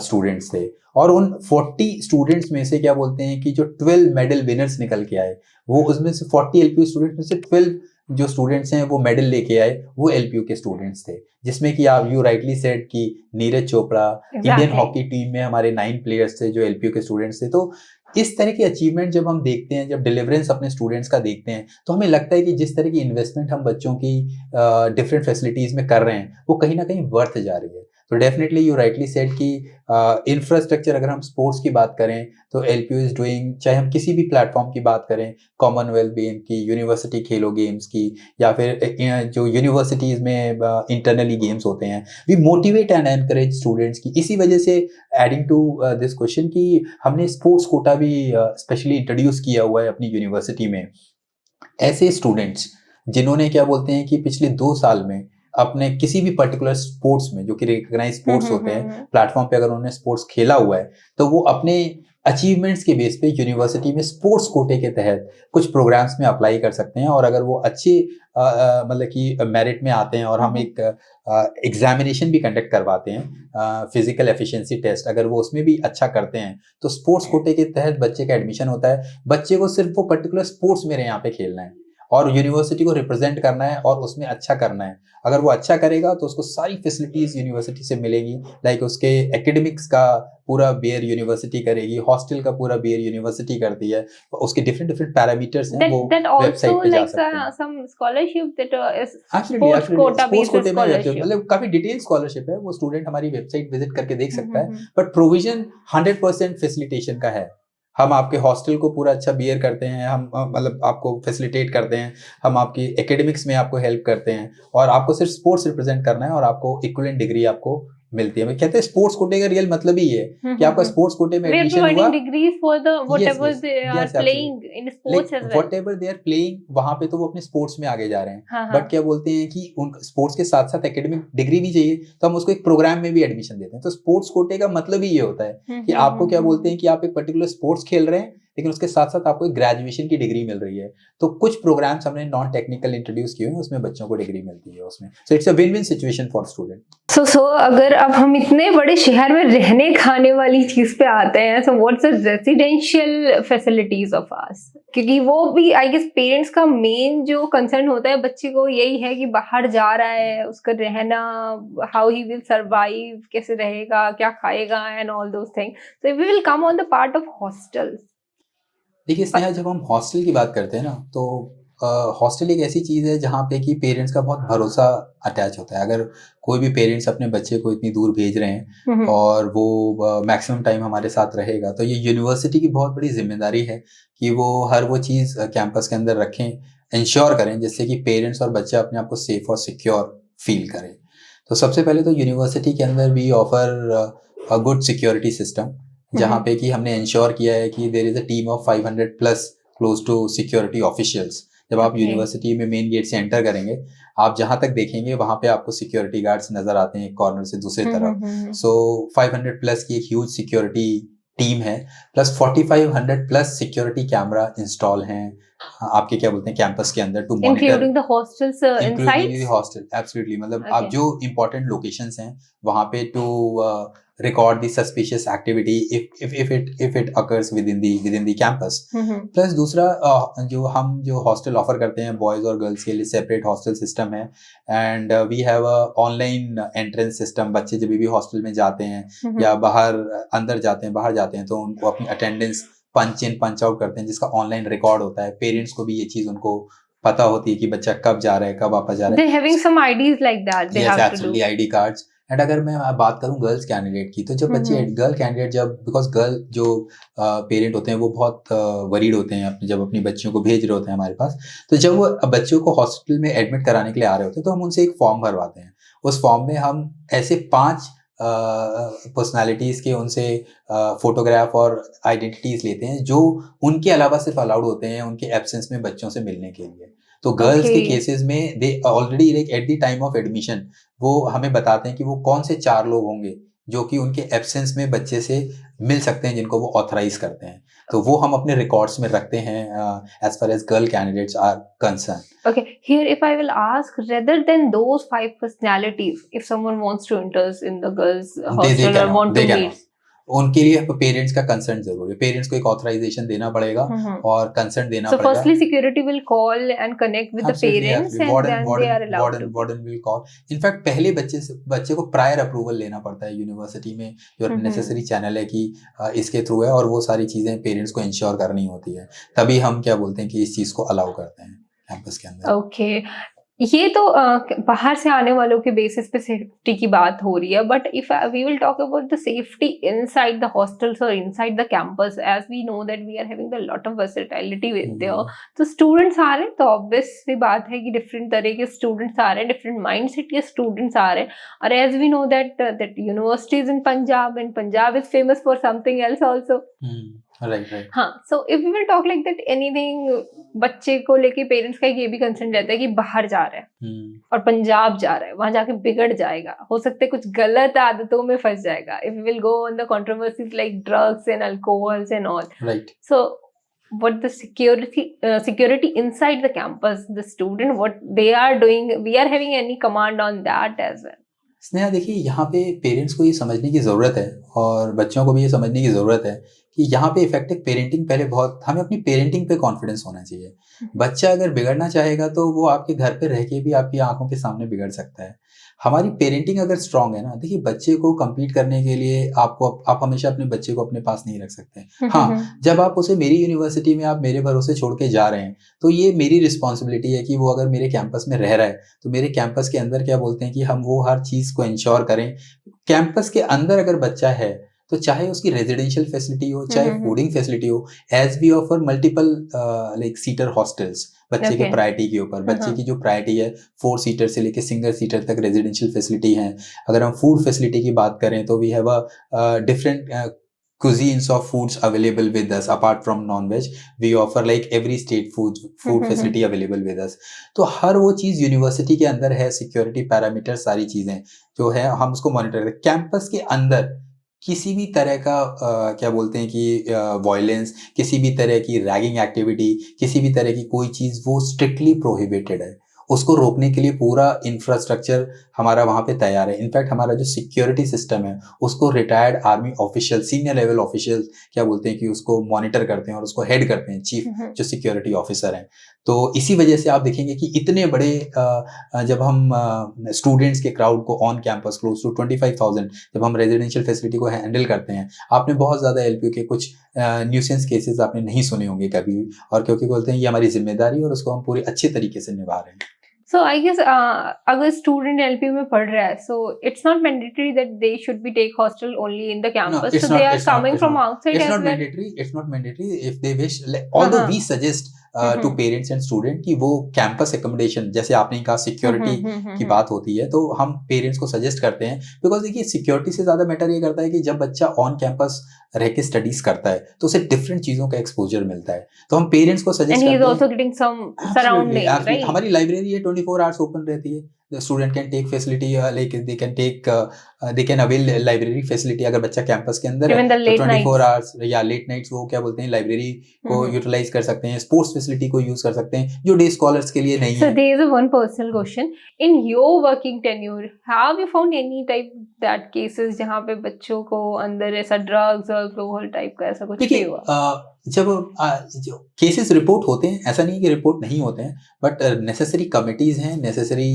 स्टूडेंट्स थे। और उन 40 स्टूडेंट्स में से क्या बोलते हैं कि जो 12 मेडल विनर्स निकल के आए, वो उसमें से 40 एलपीयू स्टूडेंट्स में से 12 जो स्टूडेंट्स हैं वो मेडल लेके आए, वो एलपीयू के स्टूडेंट्स थे। जिसमें कि आप यू राइटली सेड कि Neeraj Chopra, Indian hockey team में हमारे 9 प्लेयर्स थे जो एलपीयू के स्टूडेंट्स थे। तो इस तरह की अचीवमेंट जब हम देखते हैं, जब डिलीवरेंस अपने स्टूडेंट्स का देखते हैं, तो हमें लगता है कि जिस तरह की इन्वेस्टमेंट हम बच्चों की डिफरेंट फैसिलिटीज में कर रहे हैं वो कहीं ना कहीं वर्थ जा रही है। तो डेफिनेटली यू राइटली सेड कि इंफ्रास्ट्रक्चर अगर हम स्पोर्ट्स की बात करें तो एलपीयू इज डूइंग, चाहे हम किसी भी प्लेटफॉर्म की बात करें, कॉमनवेल्थ गेम की, यूनिवर्सिटी खेलो गेम्स की, या फिर जो यूनिवर्सिटीज में इंटरनली गेम्स होते हैं, we motivate and encourage students की। इसी वजह से एडिंग टू दिस क्वेश्चन कि हमने स्पोर्ट्स कोटा भी स्पेशली इंट्रोड्यूस किया हुआ है अपनी यूनिवर्सिटी में। ऐसे स्टूडेंट्स जिन्होंने क्या बोलते हैं कि पिछले 2 साल में अपने किसी भी पर्टिकुलर स्पोर्ट्स में, जो कि रिकॉग्नाइज स्पोर्ट्स होते हैं, प्लेटफॉर्म पे अगर उन्होंने स्पोर्ट्स खेला हुआ है, तो वो अपने अचीवमेंट्स के बेस पे यूनिवर्सिटी में स्पोर्ट्स कोटे के तहत कुछ प्रोग्राम्स में अप्लाई कर सकते हैं। और अगर वो अच्छे मतलब कि मेरिट में आते हैं और हम एक एग्जामिनेशन भी कंडक्ट करवाते हैं, फिजिकल एफिशिएंसी टेस्ट, अगर वो उसमें भी अच्छा करते हैं तो स्पोर्ट्स कोटे के तहत बच्चे का एडमिशन होता है। बच्चे को सिर्फ वो पर्टिकुलर स्पोर्ट्स मेरे यहाँ पे खेलना है और यूनिवर्सिटी को रिप्रेजेंट करना है और उसमें अच्छा करना है। अगर वो अच्छा करेगा तो उसको सारी फैसिलिटीज यूनिवर्सिटी से मिलेगी, लाइक उसके एकेडमिक्स का पूरा बेयर यूनिवर्सिटी करेगी, हॉस्टल का पूरा बेयर यूनिवर्सिटी करती है, उसके डिफरेंट डिफरेंट पैरामीटर्स हैं, वो वेबसाइट पे जा सकते हैं। some scholarship that is absolutely sports absolutely. quota sports based कोटे में scholarship. मतलब काफी डिटेल स्कॉलरशिप है, वो स्टूडेंट हमारी वेबसाइट विजिट करके देख सकता है। बट प्रोविजन 100% फैसिलिटेशन का है। हम आपके हॉस्टल को पूरा अच्छा बियर करते हैं, हम मतलब आपको फैसिलिटेट करते हैं, हम आपकी एकेडमिक्स में आपको हेल्प करते हैं, और आपको सिर्फ स्पोर्ट्स रिप्रेजेंट करना है और आपको इक्विवेलेंट डिग्री आपको मिलती है। मैं कहते हैं स्पोर्ट्स कोटे का रियल मतलब ही है कि आपका स्पोर्ट्स कोटे में We are एडमिशन providing हुआ, degrees for the whatever yes, they are yes, playing in sports as well. whatever they are playing, वहां पे तो वो अपने स्पोर्ट्स में आगे जा रहे हैं। हाँ, बट क्या बोलते हैं कि उन स्पोर्ट्स के साथ साथ एकेडमिक डिग्री भी चाहिए, तो हम उसको एक प्रोग्राम में भी एडमिशन देते हैं। तो स्पोर्ट्स कोटे का मतलब ही ये होता है कि आपको क्या बोलते हैं कि आप एक पर्टिकुलर स्पोर्ट्स खेल रहे हैं लेकिन उसके साथ साथ आपको एक ग्रेजुएशन की डिग्री मिल रही है। तो कुछ प्रोग्राम्स हमने नॉन टेक्निकल इंट्रोड्यूस किए हैं, उसमें बच्चों को डिग्री मिलती है उसमें। So it's a win win situation for student. So अगर अब हम इतने बड़े शहर में रहने खाने वाली चीज पे आते हैं, so what's the residential facilities of ours, क्योंकि वो भी आई गेस पेरेंट्स का मेन जो कंसर्न होता है बच्चे को यही है कि बाहर जा रहा है, उसका रहना, हाउ ही विल सर्वाइव, कैसे रहेगा, क्या खाएगा and all those things. So we will come on the part of hostels. देखिए स्नेहा, जब हम हॉस्टल की बात करते हैं ना तो हॉस्टल एक ऐसी चीज़ है जहाँ पे कि पेरेंट्स का बहुत भरोसा अटैच होता है। अगर कोई भी पेरेंट्स अपने बच्चे को इतनी दूर भेज रहे हैं और वो मैक्सिमम टाइम हमारे साथ रहेगा, तो ये यूनिवर्सिटी की बहुत बड़ी जिम्मेदारी है कि वो हर वो चीज़ कैंपस के अंदर रखें, इंश्योर करें जिससे कि पेरेंट्स और बच्चे अपने आप को सेफ और सिक्योर फील करें। तो सबसे पहले तो यूनिवर्सिटी के अंदर we offer a good security system, जहाँ पे कि हमने इंश्योर किया है कि there is a team of 500 plus close to security officials. जब आप यूनिवर्सिटी में मेन गेट से एंटर करेंगे, आप जहाँ तक देखेंगे वहाँ पे आपको सिक्योरिटी गार्ड्स नजर आते हैं एक कॉर्नर से दूसरी तरफ। सो 500 प्लस की एक ह्यूज सिक्योरिटी टीम है, plus 4500 plus security camera install हैं आपके क्या बोलते हैं कैंपस के अंदर, to monitor including the hostels including the hostel. Absolutely, मतलब आप जो इंपॉर्टेंट लोकेशंस हैं वहाँ पे to record the suspicious activity if it occurs within the campus। Plus दूसरा जो हॉस्टल ऑफर करते हैं बॉयज और गर्ल्स के लिए सेपरेट हॉस्टल सिस्टम है, and we have a online entrance system. बच्चे जब भी हॉस्टल में जाते हैं या बाहर जाते हैं तो उनको अपनी अटेंडेंस पंच इन पंच आउट करते हैं, जिसका ऑनलाइन रिकॉर्ड होता है। पेरेंट्स को भी ये चीज़ उनको पता होती है कि बच्चा कब जा रहा है, कब वापस जा रहा है। They're having some IDs like that they yes have to absolutely, do. ID cards. And अगर मैं बात करूं गर्ल्स कैंडिडेट की, तो जब बच्चे गर्ल कैंडिडेट जब बिकॉज गर्ल जो पेरेंट होते हैं वो बहुत वरीड होते हैं अपने, जब अपनी बच्चियों को भेज रहे होते हैं हमारे पास, तो जब वो बच्चों को हॉस्पिटल में एडमिट कराने के लिए आ रहे होते हैं तो हम उनसे एक फॉर्म भरवाते हैं। उस फॉर्म में हम ऐसे 5 पर्सनालिटीज़ के उनसे फोटोग्राफ और आइडेंटिटीज़ लेते हैं जो उनके अलावा सिर्फ अलाउड होते हैं उनके एब्सेंस में बच्चों से मिलने के लिए। तो गर्ल्स के केसेस में they already like eight the time of admission वो हमें बताते हैं कि वो कौन से 4 लोग होंगे जो कि उनके एब्सेंस में बच्चे से मिल सकते हैं, जिनको वो ऑथराइज करते हैं। तो वो हम अपने रिकॉर्ड्स में रखते हैं as far as girl candidates are concern. Okay, here if I will ask, rather than those 5 personalities, if someone wants to enter in the girls hostel or want to meet, उनके लिए parents का concern जरूरी है। Parents को एक authorisation देना पड़ेगा और कंसर्न देना पड़ेगा। So firstly security will call and connect with the parents and then they are allowed to. Warden will call. In fact पहले बच्चे को प्रायर अप्रूवल लेना पड़ता है यूनिवर्सिटी में, जो नेसेसरी चैनल है कि इसके थ्रू है, और वो सारी चीजें पेरेंट्स को इंश्योर करनी होती है, तभी हम क्या बोलते हैं कि इस चीज को अलाउ करते हैं कैंपस के अंदर। ओके, ये तो बाहर से आने वालों के बेसिस पे सेफ्टी की बात हो रही है, but if we will talk about the safety inside the hostels और inside the campus, as we know that we are having the lot of versatility with there, तो स्टूडेंट्स आ रहे हैं, तो ऑब्वियस सी बात है कि डिफरेंट तरह के स्टूडेंट्स आ रहे हैं, डिफरेंट माइंडसेट के स्टूडेंट्स आ रहे हैं, और as we know that universities in Punjab, and Punjab is famous for something else also. Right. हाँ, so if we will talk like that, anything बच्चे को लेके पेरेंट्स का ये भी कंसर्न रहता है कि बाहर जा रहा है और पंजाब जा रहा है, वहां जाके बिगड़ जाएगा, हो सकता है कुछ गलत आदतों में फंस जाएगा, if we will go on the controversies like drugs and alcohols and all. Right. So what the security inside the campus, the student, what they are doing, we are having any command on that as well? Sneha देखिए, यहाँ पे parents को ये समझने की ज़रूरत है और बच्चों को भी ये समझने की ज़रूरत है कि यहाँ पे इफेक्टिव पेरेंटिंग, पहले बहुत हमें अपनी पेरेंटिंग पे कॉन्फिडेंस होना चाहिए। बच्चा अगर बिगड़ना चाहेगा तो वो आपके घर पे रह के भी आपकी आंखों के सामने बिगड़ सकता है। हमारी पेरेंटिंग अगर स्ट्रांग है ना, देखिए बच्चे को कम्पीट करने के लिए आप हमेशा अपने बच्चे को अपने पास नहीं रख सकते। हाँ, जब आप उसे मेरी यूनिवर्सिटी में आप मेरे भरोसे छोड़ के जा रहे हैं तो ये मेरी रिस्पॉन्सिबिलिटी है कि वो अगर मेरे कैंपस में रह रहा है तो मेरे कैंपस के अंदर क्या बोलते हैं कि हम वो हर चीज़ को इंश्योर करें। कैंपस के अंदर अगर बच्चा है तो चाहे उसकी रेजिडेंशियल फैसिलिटी हो, चाहे फूडिंग फैसिलिटी हो, as we offer multiple like seater hostels बच्चे के प्रायोरिटी के ऊपर। बच्चे की जो प्रायोरिटी है 4 सीटर से लेके सिंगल सीटर तक रेजिडेंशियल फैसिलिटी है। अगर हम फूड फैसिलिटी की बात करें तो we have a different cuisines of foods available with us apart from non-veg. We offer like every state food facility available with us. तो हर वो चीज़ यूनिवर्सिटी के अंदर है, सिक्योरिटी पैरामीटर सारी चीज़ें जो है हम उसको मॉनिटर करते हैं। कैंपस के अंदर किसी भी तरह का क्या बोलते हैं कि वायलेंस, किसी भी तरह की रैगिंग एक्टिविटी, किसी भी तरह की कोई चीज़ वो स्ट्रिक्टली प्रोहिबिटेड है। उसको रोकने के लिए पूरा इंफ्रास्ट्रक्चर हमारा वहाँ पे तैयार है। इनफैक्ट हमारा जो सिक्योरिटी सिस्टम है उसको retired army official, senior level official क्या बोलते हैं कि उसको मॉनिटर करते हैं और उसको हेड करते हैं चीफ जो सिक्योरिटी ऑफिसर हैं। तो इसी वजह से आप देखेंगे कि इतने बड़े जब हम स्टूडेंट्स के क्राउड को ऑन कैंपस क्लोज टू 25,000 जब हम रेजिडेंशियल फैसिलिटी को हैंडल करते हैं, आपने बहुत ज़्यादा एलपीयू के कुछ न्यूसेंस केसेस आपने नहीं सुने होंगे कभी भी, और क्योंकि बोलते हैं ये हमारी जिम्मेदारी और उसको हम पूरी अच्छे तरीके से निभा रहे हैं। So I guess अगर student LPU में पढ़ रहा है, so it's not mandatory that they should be take hostel only in the campus. No, so they are coming from outside as well. It's not mandatory if they wish. Although we suggest to parents and student कि वो campus accommodation, जैसे आपने कहा security की बात होती है, तो हम पेरेंट्स को सजेस्ट करते हैं बिकॉज देखिए सिक्योरिटी से ज्यादा मैटर ये करता है कि जब बच्चा ऑन कैंपस रह के स्टडीज करता है तो उसे डिफरेंट चीजों का एक्सपोजर मिलता है। तो हम पेरेंट्स को सजेस्ट करते हैं। And he is also getting some surrounding, right? हमारी लाइब्रेरी है 24 आवर्स ओपन रहती है। The student can take facility like they can avail library facility अगर बच्चा कैंपस के अंदर है तो 24 आवर्स या लेट नाइट्स वो क्या बोलते हैं लाइब्रेरी को यूटिलाइज कर सकते हैं, स्पोर्ट्स फैसिलिटी को यूज कर सकते हैं जो डे स्कॉलर्स के लिए नहीं है। So there is a one personal question. In your working tenure, have you found any type that cases जहाँ पे बच्चों को अंदर ऐसा ड्रग्स और अल्कोहल टाइप का ऐसा कुछ भी हुआ? जब जो केसेस रिपोर्ट होते हैं, ऐसा नहीं है कि रिपोर्ट नहीं होते हैं, बट नेसेसरी कमिटीज हैं, नेसेसरी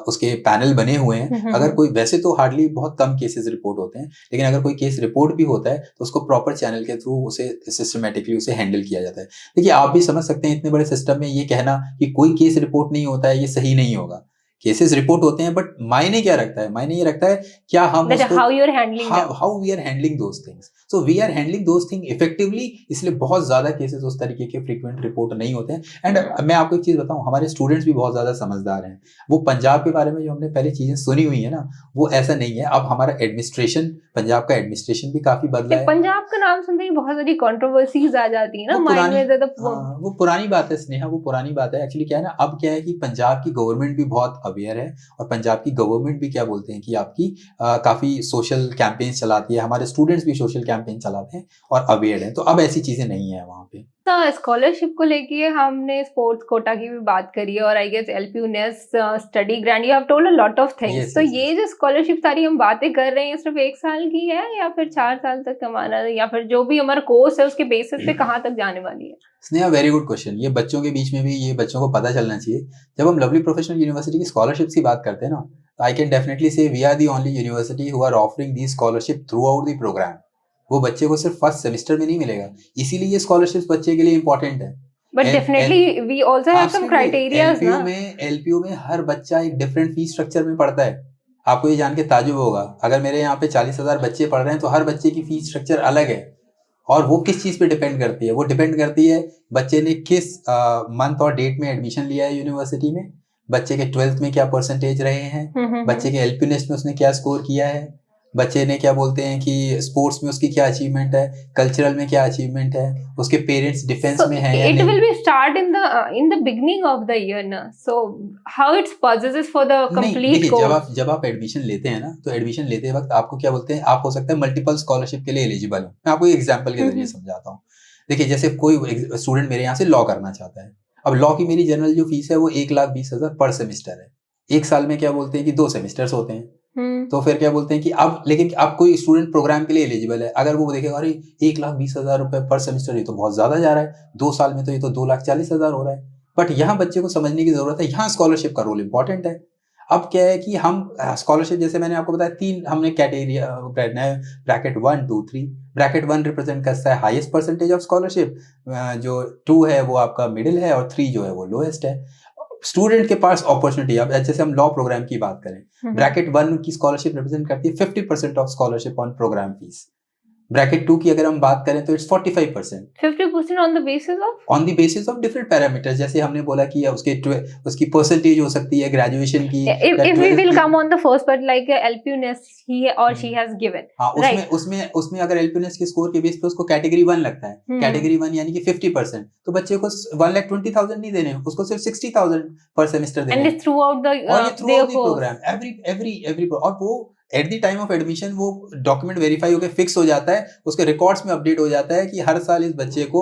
उसके पैनल बने हुए हैं। अगर कोई, वैसे तो हार्डली बहुत कम केसेस रिपोर्ट होते हैं, लेकिन अगर कोई केस रिपोर्ट भी होता है तो उसको प्रॉपर चैनल के थ्रू उसे सिस्टमेटिकली उसे हैंडल किया जाता है। देखिए, आप भी समझ सकते हैं इतने बड़े सिस्टम में ये कहना कि कोई केस रिपोर्ट नहीं होता है, ये सही नहीं होगा। केसेस रिपोर्ट होते हैं, बट मायने क्या रखता है? मायने ये रखता है क्या हम उसको, how you are handling, how we are handling those things. So we are handling those thing effectively, इसलिए बहुत ज्यादा केसेस उस तरीके के फ्रीक्वेंट रिपोर्ट नहीं होते हैं। एंड मैं आपको एक चीज बताऊं, हमारे स्टूडेंट्स भी बहुत ज्यादा समझदार हैं। वो पंजाब के बारे में जो हमने पहले चीजें सुनी हुई है ना, वो ऐसा नहीं है। अब हमारा एडमिनिस्ट्रेशन, पंजाब का एडमिनिस्ट्रेशन भी काफी बदला है। पंजाब का नाम सुनते ही बहुत सारी कंट्रोवर्सीज आ जाती है ना माइंड में। वो पुरानी बात है स्नेहा, वो पुरानी बात है। एक्चुअली क्या है ना, अब क्या है कि पंजाब की गवर्नमेंट भी बहुत अवेयर है, और पंजाब की गवर्नमेंट भी क्या बोलते हैं कि आपकी काफी सोशल कैंपेन चलाती है, हमारे स्टूडेंट्स भी सोशल कैंपेन चलाते हैं और अवेयर हैं। तो अब ऐसी चीजें नहीं है वहाँ पे। स्कॉलरशिप को लेके हमने स्पोर्ट्स कोटा की भी बात करी है, और I guess LPU study grant, you have told a lot of things. तो ये जो स्कॉलरशिप सारी हम बातें कर रहे हैं, सिर्फ 1 साल की है या फिर 4 साल तक कमाना है, या फिर जो भी हमारा कोर्स है उसके बेसिस पे कहाँ तक जाने वाली है? Sneha, very good question. ये बच्चों के बीच में भी, ये बच्चों को पता चलना चाहिए। जब हम लवली प्रोफेशनल यूनिवर्सिटी की स्कॉलरशिप की बात करते हैं ना, तो I can definitely say we are the only university who are offering the scholarship throughout the programme. वो बच्चे को सिर्फ फर्स्ट सेमेस्टर में नहीं मिलेगा, इसीलिए ये स्कॉलरशिप बच्चे के लिए इंपॉर्टेंट है। But definitely we also have some criterias ना। एलपीयू में हर बच्चा एक डिफरेंट फीस स्ट्रक्चर में पढ़ता है। आपको ये जान के ताजुब होगा, अगर मेरे यहाँ पे 40,000 बच्चे पढ़ रहे हैं तो हर बच्चे की फीस स्ट्रक्चर अलग है। और वो किस चीज पे डिपेंड करती है? वो डिपेंड करती है बच्चे ने किस मंथ और डेट में एडमिशन लिया है यूनिवर्सिटी में, बच्चे के 12th में क्या परसेंटेज रहे हैं, बच्चे के एलपी नेस्ट में उसने क्या स्कोर किया है, बच्चे ने क्या बोलते हैं कि स्पोर्ट्स में उसकी क्या अचीवमेंट है, कल्चरल में क्या अचीवमेंट है, उसके पेरेंट्स डिफेंस में है या नहीं। It will be start in the beginning of the year ना, so how it's process for the complete course. जब आप एडमिशन लेते हैं ना, तो एडमिशन लेते वक्त आपको क्या बोलते हैं, आप हो सकता है मल्टीपल स्कॉलरशिप के लिए एलिजिबल हो। मैं आपको एक एग्जांपल के जरिए समझाता हूँ। देखिए, जैसे कोई स्टूडेंट मेरे यहाँ से लॉ करना चाहता है। अब लॉ की मेरी जनरल जो फीस है वो 1,20,000 पर सेमेस्टर है। एक साल में क्या बोलते हैं कि 2 सेमेस्टर्स होते हैं। तो फिर क्या बोलते हैं कि अब, लेकिन अब कोई स्टूडेंट प्रोग्राम के लिए एलिजिबल है, अगर वो देखेगा अरे 1,20,000 रुपए पर सेमेस्टर, ये तो बहुत ज्यादा जा रहा है, 2 साल में तो ये तो 2,40,000 हो रहा है। बट यहाँ बच्चे को समझने की जरूरत है, यहाँ स्कॉलरशिप का रोल इंपॉर्टेंट है। अब क्या है कि हम स्कॉलरशिप, जैसे मैंने आपको बताया, 3 हमने कैटेगरी ब्रैकेट 1, 2, 3। ब्रैकेट 1 रिप्रेजेंट करता है हाईएस्ट परसेंटेज ऑफ स्कॉलरशिप, जो 2 है वो आपका मिडिल है, और 3 जो है वो लोएस्ट है। स्टूडेंट के पास अपॉर्चुनिटी, अब जैसे हम लॉ प्रोग्राम की बात करें, ब्रैकेट 1 की स्कॉलरशिप रिप्रेजेंट करती है 50% of scholarship on programme fees. Bracket 2 की अगर हम बात करें तो it's 45%। 50% on the basis of different parameters, जैसे हमने बोला कि उसकी परसेंटेज हो सकती है ग्रेजुएशन की। if we will come on the first part like LPUNES he or she has given, हाँ, उसमें अगर LPUNES के स्कोर के बेस पे उसको कैटेगरी 1 लगता है, कैटेगरी 1 यानी कि 50%, तो बच्चे को 1,20,000 नहीं देने, उसको सिर्फ 60,000 पर सेमेस्टर देने। and through out the programme every और वो at the time of admission वो डॉक्यूमेंट वेरीफाई होकर फिक्स हो जाता है, उसके रिकॉर्ड्स में अपडेट हो जाता है कि हर साल इस बच्चे को,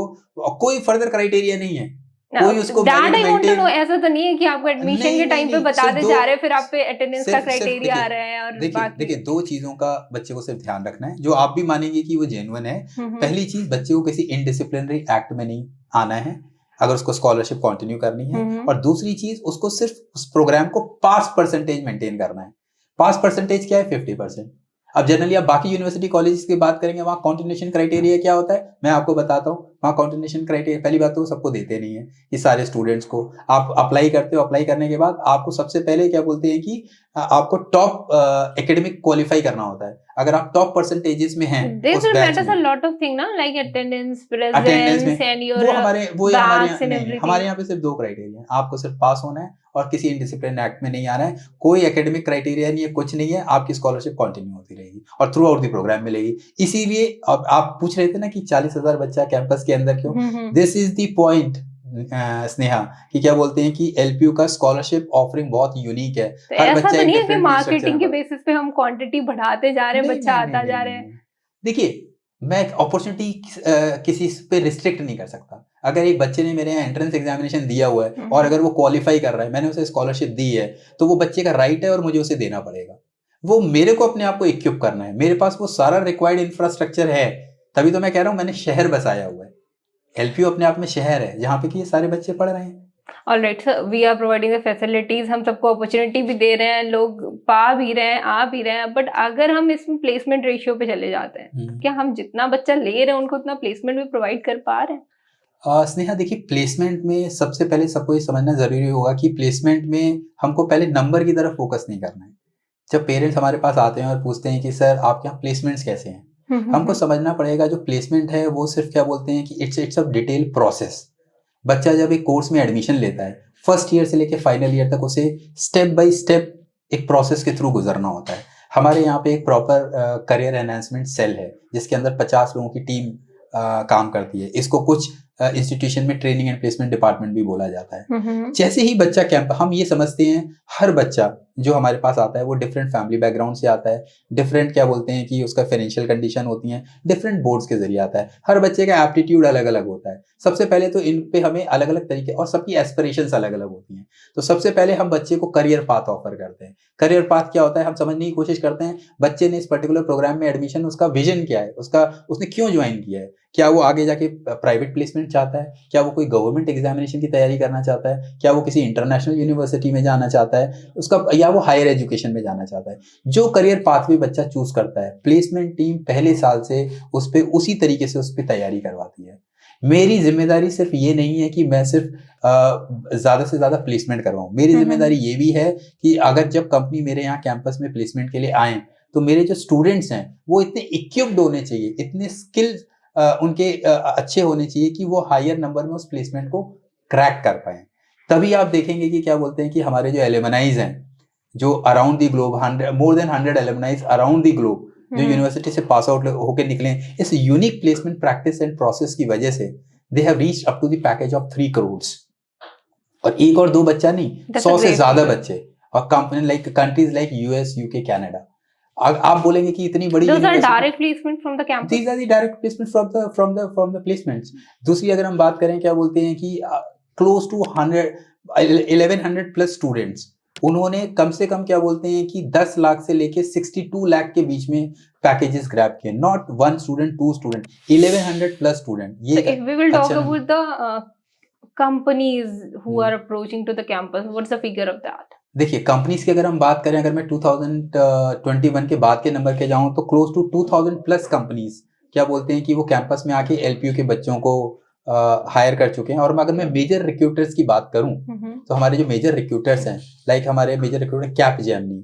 कोई फर्दर क्राइटेरिया नहीं है, कोई उसको ऐसा तो नहीं है कि आपको एडमिशन के टाइम पे बताते जा रहे हैं, फिर आप पे अटेंडेंस का क्राइटेरिया आ रहा है। और देखिए 2 चीजों का बच्चे को सिर्फ ध्यान रखना है, जो आप भी मानेंगे कि वो जेन्युइन है। पहली चीज, बच्चे को किसी इनडिसिप्लिनरी एक्ट में नहीं आना है अगर उसको स्कॉलरशिप कंटिन्यू करनी है। और दूसरी चीज, उसको सिर्फ उस प्रोग्राम को पास परसेंटेज मेंटेन करना है। पास परसेंटेज क्या है? 50%। अब जनरली आप बाकी यूनिवर्सिटी कॉलेजेस की बात करेंगे, वहाँ कॉन्टिन्यूएशन क्राइटेरिया क्या होता है, मैं आपको बताता हूँ। वहाँ कॉन्टिन्यूएशन क्राइटेरिया, पहली बात तो सबको देते नहीं है कि सारे स्टूडेंट्स को आप अप्लाई करते हो। अप्लाई करने के बाद आपको सबसे पहले क्या बोलते हैं कि आपको टॉप एकेडमिक क्वालिफाई करना होता है। अगर आप टॉप परसेंटेजेस में हैं, उस बैच में, लॉट ऑफ थिंग ना, like attendance, presence and your हमारे यहाँ पे सिर्फ 2 क्राइटेरिया है, आपको सिर्फ पास होना है और किसी इनडिसिप्लिन एक्ट में नहीं आना है। कोई एकेडमिक क्राइटेरिया नहीं है, कुछ नहीं है, आपकी स्कॉलरशिप कंटिन्यू होती रहेगी और थ्रू आउट द प्रोग्राम मिलेगी। इसीलिए अब आप पूछ रहे थे ना कि 40,000 बच्चा कैंपस के अंदर क्यों, this is the point Sneha, कि क्या बोलते हैं कि एलपीयू का स्कॉलरशिप ऑफरिंग बहुत यूनिक है। तो हर बच्चा तो नहीं है कि मार्केटिंग के बेसिस पे हम क्वांटिटी बढ़ाते जा रहे हैं, बच्चा आता जा रहे हैं। देखिए, मैं अपॉर्चुनिटी किसी पे रिस्ट्रिक्ट नहीं कर सकता। अगर एक बच्चे ने मेरे यहाँ एंट्रेंस एग्जामिनेशन दिया हुआ है और अगर वो क्वालिफाई कर रहा है, मैंने उसे स्कॉलरशिप दी है, तो वो बच्चे का राइट है और मुझे उसे देना पड़ेगा। वो मेरे को अपने आप को इक्विप करना है, मेरे पास वो सारा रिक्वायर्ड इंफ्रास्ट्रक्चर है। तभी तो मैं कह रहा हूँ मैंने शहर बसाया हुआ है। एलपीयू अपने आप में शहर है जहाँ पे कि ये सारे बच्चे पढ़ रहे हैं। Alright sir, we are providing the facilities, हम सबको अपॉर्चुनिटी भी दे रहे हैं, लोग पा भी रहे हैं, आ भी रहे हैं, बट अगर हम इसमें प्लेसमेंट रेशियो पे चले जाते हैं, क्या हम जितना बच्चा ले रहे हैं उनको उतना प्लेसमेंट भी प्रोवाइड कर पा रहे हैं? स्नेहा देखिए, प्लेसमेंट में सबसे पहले सबको ये समझना ज़रूरी होगा कि प्लेसमेंट में हमको पहले नंबर की तरफ फोकस नहीं करना है। जब पेरेंट्स हमारे पास आते हैं और पूछते हैं कि सर आपके यहाँ प्लेसमेंट्स कैसे हैं, हमको समझना पड़ेगा जो प्लेसमेंट है वो सिर्फ क्या बोलते हैं कि इट्स अ डिटेल प्रोसेस। बच्चा जब एक कोर्स में एडमिशन लेता है, फर्स्ट ईयर से लेकर फाइनल ईयर तक उसे स्टेप बाय स्टेप एक प्रोसेस के थ्रू गुजरना होता है। हमारे यहाँ पे एक प्रॉपर करियर एनहांसमेंट सेल है जिसके अंदर 50 लोगों की टीम काम करती है। इसको कुछ इंस्टीट्यूशन में ट्रेनिंग एंड प्लेसमेंट डिपार्टमेंट भी बोला जाता है। जैसे ही बच्चा कैंप, हम ये समझते हैं हर बच्चा जो हमारे पास आता है वो डिफरेंट फैमिली बैकग्राउंड से आता है, डिफरेंट क्या बोलते हैं कि उसका फाइनेंशियल कंडीशन होती है, डिफरेंट बोर्ड्स के जरिए आता है। हर बच्चे का एप्टीट्यूड अलग अलग होता है। सबसे पहले तो इन पे हमें अलग अलग तरीके और सबकी एस्पिरेशंस अलग अलग होती हैं। तो सबसे पहले हम बच्चे को करियर पाथ ऑफर करते हैं। करियर पाथ क्या होता है हम समझने की कोशिश करते हैं। बच्चे ने इस पर्टिकुलर प्रोग्राम में एडमिशन, उसका विजन क्या है, उसने क्यों ज्वाइन किया है, क्या वो आगे जाके प्राइवेट प्लेसमेंट चाहता है, क्या वो कोई गवर्नमेंट एग्जामिनेशन की तैयारी करना चाहता है, क्या वो किसी इंटरनेशनल यूनिवर्सिटी में जाना चाहता है उसका, या वो हायर एजुकेशन में जाना चाहता है। जो करियर पाथवे बच्चा चूज करता है, प्लेसमेंट टीम पहले साल से उस पर उसी तरीके से उस पर तैयारी करवाती है। मेरी जिम्मेदारी सिर्फ ये नहीं है कि मैं सिर्फ ज्यादा से ज्यादा प्लेसमेंट करवाऊं। मेरी जिम्मेदारी ये भी है कि अगर जब कंपनी मेरे यहाँ कैंपस में प्लेसमेंट के लिए आए तो मेरे जो स्टूडेंट्स हैं वो इतने इक्विप्ड होने चाहिए, इतने स्किल उनके अच्छे होने चाहिए कि वो हायर नंबर में उस प्लेसमेंट को क्रैक कर पाए। तभी आप देखेंगे कि क्या बोलते हैं कि हमारे जो एलुमनाइज हैं जो around the globe, more than 100 alumnis around the globe जो यूनिवर्सिटी से पास आउट होकर निकले, इस unique placement practice and process की वजह से they have reached up to the package of 3 crore. और एक और दो बच्चा नहीं, 100 से ज्यादा बच्चे। और company like countries like US, UK, Canada. आप बोलेंगे कि इतनी बड़ी direct placement from the campus, these are the direct placement from the placements. दूसरी अगर हम बात करें, क्या बोलते हैं कि क्लोज टू 1100 प्लस स्टूडेंट्स, उन्होंने कम से कम क्या बोलते हैं कि 10 लाख से लेके 62 लाख के बीच में पैकेजेस ग्रैब किए। Not 1 student, 2 student, 1100 plus student. ये if we will talk about the companies who are approaching to the campus, what's the figure of that? देखिए, कंपनीज की अगर हम बात करें, अगर मैं 2021 के बाद के नंबर के जाऊं तो क्लोज टू 2000 प्लस कंपनीज क्या बोलते हैं कि वो कैंपस में आके एलपीयू के बच्चों को हायर कर चुके हैं। और अगर मैं मेजर रिक्रूटर्स की बात करूं तो हमारे जो मेजर रिक्रूटर्स हैं, लाइक हमारे major recruiter Capgemini,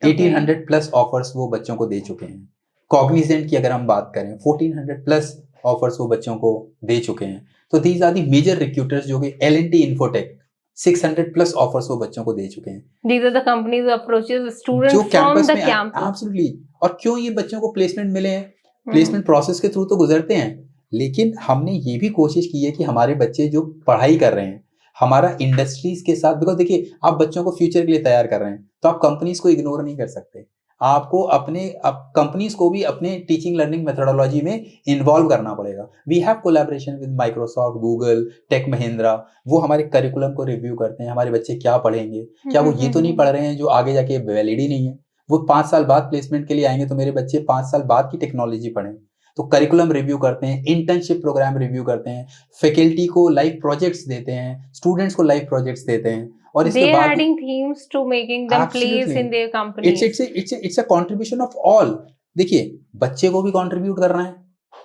1800 plus offers वो बच्चों को दे चुके हैं। कॉग्निजेंट की अगर हम बात करें, 1400 प्लस ऑफर्स वो बच्चों को दे चुके हैं। तो these are the major recruiters. जो कि एल&टी इन्फोटेक 600 प्लस ऑफर्स वो बच्चों को दे चुके हैं। These are the companies who approaches students जो from कैंपस the में campus. एब्सोल्युटली। और क्यों ये बच्चों को प्लेसमेंट मिले हैं? प्लेसमेंट प्रोसेस के थ्रू तो गुजरते हैं, लेकिन हमने ये भी कोशिश की है कि हमारे बच्चे जो पढ़ाई कर रहे हैं हमारा इंडस्ट्रीज के साथ, बिकॉज देखिए आप बच्चों को फ्यूचर के लिए तैयार कर रहे हैं तो आप कंपनीज को इग्नोर नहीं कर सकते। आपको अपने कंपनीज को भी अपने टीचिंग लर्निंग मेथोडोलॉजी में इन्वॉल्व करना पड़ेगा। We have collaboration with Microsoft, Google, Tech Mahindra. वो हमारे करिकुलम को रिव्यू करते हैं, हमारे बच्चे क्या पढ़ेंगे, क्या वो ये तो नहीं पढ़ रहे हैं जो आगे जाके वैलिड ही नहीं है। वो 5 साल बाद प्लेसमेंट के लिए आएंगे तो मेरे बच्चे 5 साल बाद की टेक्नोलॉजी पढ़ें। तो करिकुलम रिव्यू करते हैं, इंटर्नशिप प्रोग्राम रिव्यू करते हैं, फैकल्टी को लाइव प्रोजेक्ट्स देते हैं, स्टूडेंट्स को लाइव प्रोजेक्ट्स देते हैं। और इसके बाद adding themes to making them place in their companies. It's a contribution of all. देखिए, बच्चे को भी कंट्रीब्यूट करना है,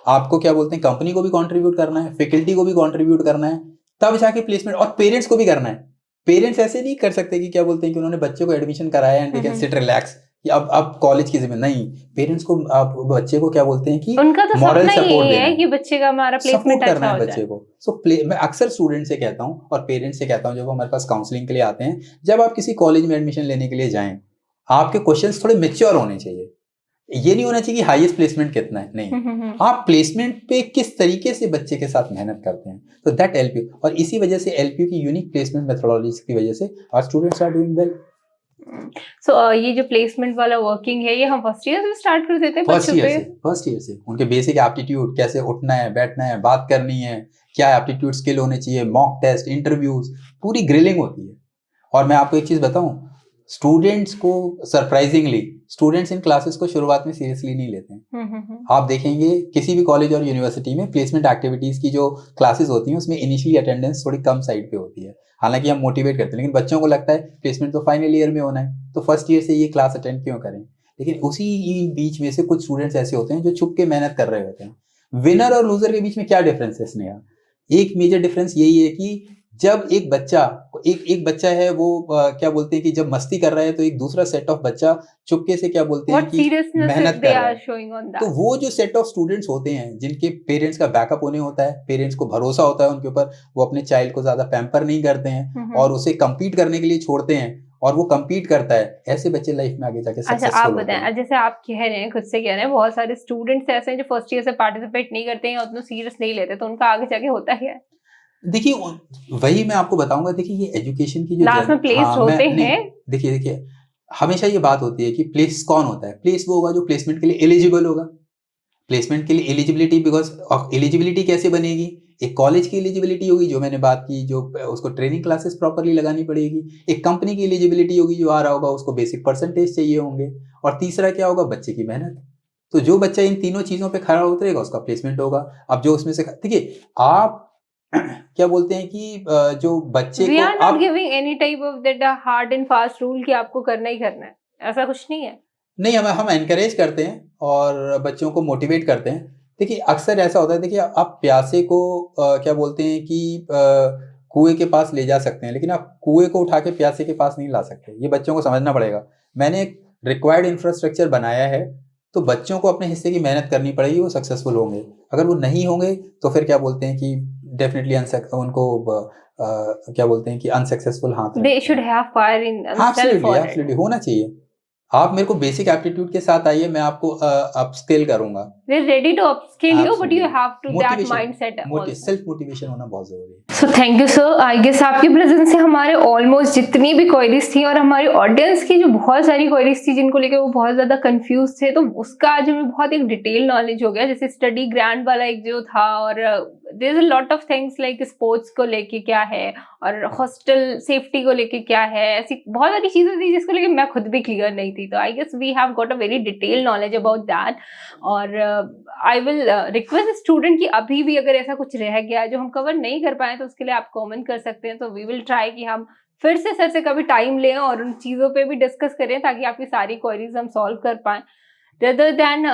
आपको क्या बोलते हैं कंपनी को भी कंट्रीब्यूट करना है, फैकल्टी को भी कंट्रीब्यूट करना है, तब जाके प्लेसमेंट। और पेरेंट्स को भी करना है। पेरेंट्स ऐसे नहीं कर सकते कि क्या बोलते हैं कि उन्होंने बच्चे को एडमिशन कराया and they can sit relax कि अब कॉलेज की जिम्मेदारी नहीं। पेरेंट्स को आप बच्चे को क्या बोलते हैं कि उनका तो मॉरल सपना सपोर्ट यही है देना कि बच्चे का हमारा प्लेसमेंट करना अच्छा है हो बच्चे जाए। को। सो मैं अक्सर स्टूडेंट से कहता हूँ और पेरेंट्स से कहता हूँ जब वो हमारे पास काउंसलिंग के लिए आते हैं, जब आप किसी कॉलेज में एडमिशन लेने के लिए जाएं, आपके क्वेश्चंस थोड़े मैच्योर होने चाहिए। ये नहीं होना चाहिए कि हाईएस्ट प्लेसमेंट कितना है, नहीं, आप प्लेसमेंट पे किस तरीके से बच्चे के साथ मेहनत करते हैं, तो दैट एलपीयू। और इसी वजह से एलपीयू की यूनिक प्लेसमेंट मेथोडोलॉजी की वजह से our students are doing well. So ये जो प्लेसमेंट वाला वर्किंग है ये हम फर्स्ट ईयर से स्टार्ट कर देते हैं बच्चों पे। फर्स्ट ईयर से उनके बेसिक एप्टीट्यूड, कैसे उठना है, बैठना है, बात करनी है, क्या एप्टीट्यूड स्किल होने चाहिए, मॉक टेस्ट, इंटरव्यूज, पूरी ग्रिलिंग होती है। और मैं आपको एक चीज बताऊं, स्टूडेंट्स को सरप्राइजिंगली स्टूडेंट्स इन क्लासेस को शुरुआत में सीरियसली नहीं लेते हैं। आप देखेंगे किसी भी कॉलेज और यूनिवर्सिटी में प्लेसमेंट एक्टिविटीज की जो क्लासेस होती हैं उसमें इनिशियली अटेंडेंस थोड़ी कम साइड पे होती है, हालांकि हम मोटिवेट करते हैं, लेकिन बच्चों को लगता है प्लेसमेंट तो फाइनल ईयर में होना है तो फर्स्ट ईयर से ये क्लास अटेंड क्यों करें। लेकिन उसी बीच में से कुछ स्टूडेंट्स ऐसे होते हैं जो छुप के मेहनत कर रहे होते हैं। विनर और लूजर के बीच में क्या डिफरेंस है स्नेहा? एक मेजर डिफरेंस यही है कि जब एक बच्चा है वो क्या बोलते हैं कि जब मस्ती कर रहा है तो एक दूसरा सेट ऑफ बच्चा चुपके से क्या बोलते हैं कि मेहनत कर रहा है। तो वो जो सेट ऑफ स्टूडेंट्स होते हैं जिनके पेरेंट्स का बैकअप होने होता है, पेरेंट्स को भरोसा होता है उनके ऊपर, वो अपने चाइल्ड को ज्यादा पैम्पर नहीं करते हैं और उसे कम्पीट करने के लिए छोड़ते हैं और वो कम्पीट करता है, ऐसे बच्चे लाइफ में आगे जाके सक्सेसफुल होते हैं। अच्छा आप बताएं, जैसे आप कह रहे हैं, खुद से कह रहे हैं, बहुत सारे स्टूडेंट्स ऐसे हैं जो फर्स्ट ईयर से पार्टिसिपेट नहीं करते हैं, उतना सीरियस नहीं लेते, तो उनका आगे जाके होता है। देखिए वही मैं आपको बताऊंगा। देखिए ये एजुकेशन की जो लास्ट में प्लेस होते हैं। देखिए हमेशा ये बात होती है कि प्लेस कौन होता है? प्लेस वो होगा जो प्लेसमेंट के लिए एलिजिबल होगा। प्लेसमेंट के लिए एलिजिबिलिटी, बिकॉज एलिजिबिलिटी कैसे बनेगी? एक कॉलेज की एलिजिबिलिटी होगी जो मैंने बात की, जो उसको ट्रेनिंग क्लासेस प्रॉपरली लगानी पड़ेगी। एक कंपनी की एलिजिबिलिटी होगी, जो आ रहा होगा उसको बेसिक परसेंटेज चाहिए होंगे। और तीसरा क्या होगा? बच्चे की मेहनत। तो जो बच्चा इन तीनों चीजों पे खड़ा उतरेगा उसका प्लेसमेंट होगा। अब जो उसमें से देखिए आप क्या बोलते हैं कि जो बच्चे We को are not giving any type of that hard and fast rule कि आपको करना ही करना है, ऐसा कुछ नहीं है। नहीं, हम एनकरेज करते हैं और बच्चों को मोटिवेट करते हैं। देखिए अक्सर ऐसा होता है, देखिए आप प्यासे को क्या बोलते हैं कि कुएं के पास ले जा सकते हैं, लेकिन आप कुएं को उठा के प्यासे के पास नहीं ला सकते। ये बच्चों को समझना पड़ेगा। मैंने एक रिक्वायर्ड इंफ्रास्ट्रक्चर बनाया है, तो बच्चों को अपने हिस्से की मेहनत करनी पड़ेगी, वो सक्सेसफुल होंगे। अगर वो नहीं होंगे तो फिर क्या बोलते हैं कि डेफिनेटली उनको क्या बोलते हैं कि अनसक्सेसफुल हाथ They should have fire in themselves for it. Absolutely होना चाहिए। आप मेरे को बेसिक एप्टीट्यूड के साथ आइए, मैं आपको अपस्किल करूंगा। We're ready to upskill you, but you have to that mindset also. Self motivation होना बहुत जरूरी है। So thank you sir. I guess आपकी प्रेजेंस से हमारे ऑलमोस्ट जितनी भी क्वेरीज थी और हमारी ऑडियंस की जो बहुत सारी क्वेरीज थी जिनको लेकर वो बहुत ज्यादा कंफ्यूज थे, तो उसका आज हमें बहुत एक डिटेल नॉलेज हो गया। जैसे स्टडी ग्रांट वाला एक जो था, और there is a lot of things like sports को लेके क्या है और हॉस्टल सेफ्टी को लेके क्या है, ऐसी बहुत सारी चीजें थी जिसको लेके मैं खुद भी क्लियर नहीं थी। तो I guess we have got a very detail knowledge about that. और आई विल रिक्वेस्ट स्टूडेंट कि अभी भी अगर ऐसा कुछ रह गया जो हम कवर नहीं कर पाए तो उसके लिए आप कमेंट कर सकते हैं। तो वी विल ट्राई कि हम फिर से सर से कभी टाइम लें और उन चीज़ों पे भी डिस्कस करें ताकि आपकी सारी क्वेरीज हम सॉल्व कर पाएं। रेदर देन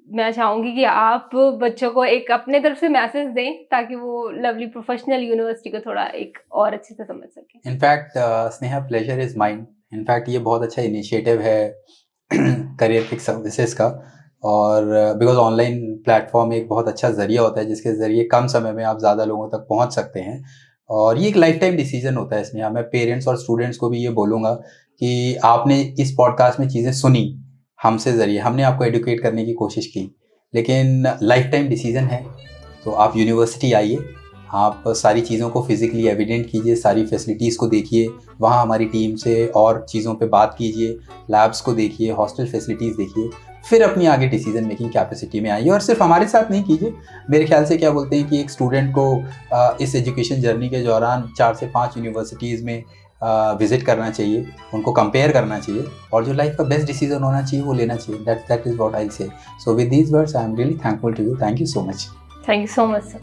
मैं चाहूँगी कि आप बच्चों को एक अपने तरफ से मैसेज दें ताकि वो लवली प्रोफेशनल यूनिवर्सिटी को थोड़ा एक और अच्छे से समझ सकें। In fact Sneha, pleasure is mine. In fact ये बहुत अच्छा इनिशिएटिव है करियर किक सर्विसेज का, और बिकॉज ऑनलाइन प्लेटफॉर्म एक बहुत अच्छा जरिया होता है जिसके ज़रिए कम समय में आप ज़्यादा लोगों तक पहुंच सकते हैं। और ये एक लाइफ टाइम डिसीजन होता है। इसमें मैं पेरेंट्स और स्टूडेंट्स को भी ये बोलूँगा कि आपने इस पॉडकास्ट में चीज़ें सुनी हमसे ज़रिए, हमने आपको एडुकेट करने की कोशिश की, लेकिन लाइफ टाइम डिसीजन है। तो आप यूनिवर्सिटी आइए, आप सारी चीज़ों को फिजिकली एविडेंट कीजिए, सारी फैसिलिटीज़ को देखिए, वहाँ हमारी टीम से और चीज़ों पे बात कीजिए, लैब्स को देखिए, हॉस्टल फैसिलिटीज़ देखिए, फिर अपनी आगे डिसीजन मेकिंग कैपेसिटी में आइए। और सिर्फ हमारे साथ नहीं कीजिए, मेरे ख्याल से क्या बोलते हैं कि एक स्टूडेंट को इस एजुकेशन जर्नी के दौरान 4 से 5 यूनिवर्सिटीज़ में विजिट करना चाहिए, उनको कंपेयर करना चाहिए, और जो लाइफ का बेस्ट डिसीजन होना चाहिए वो लेना चाहिए। That is what I say. So with these words I am really thankful to you. Thank you so much. Thank you so much sir.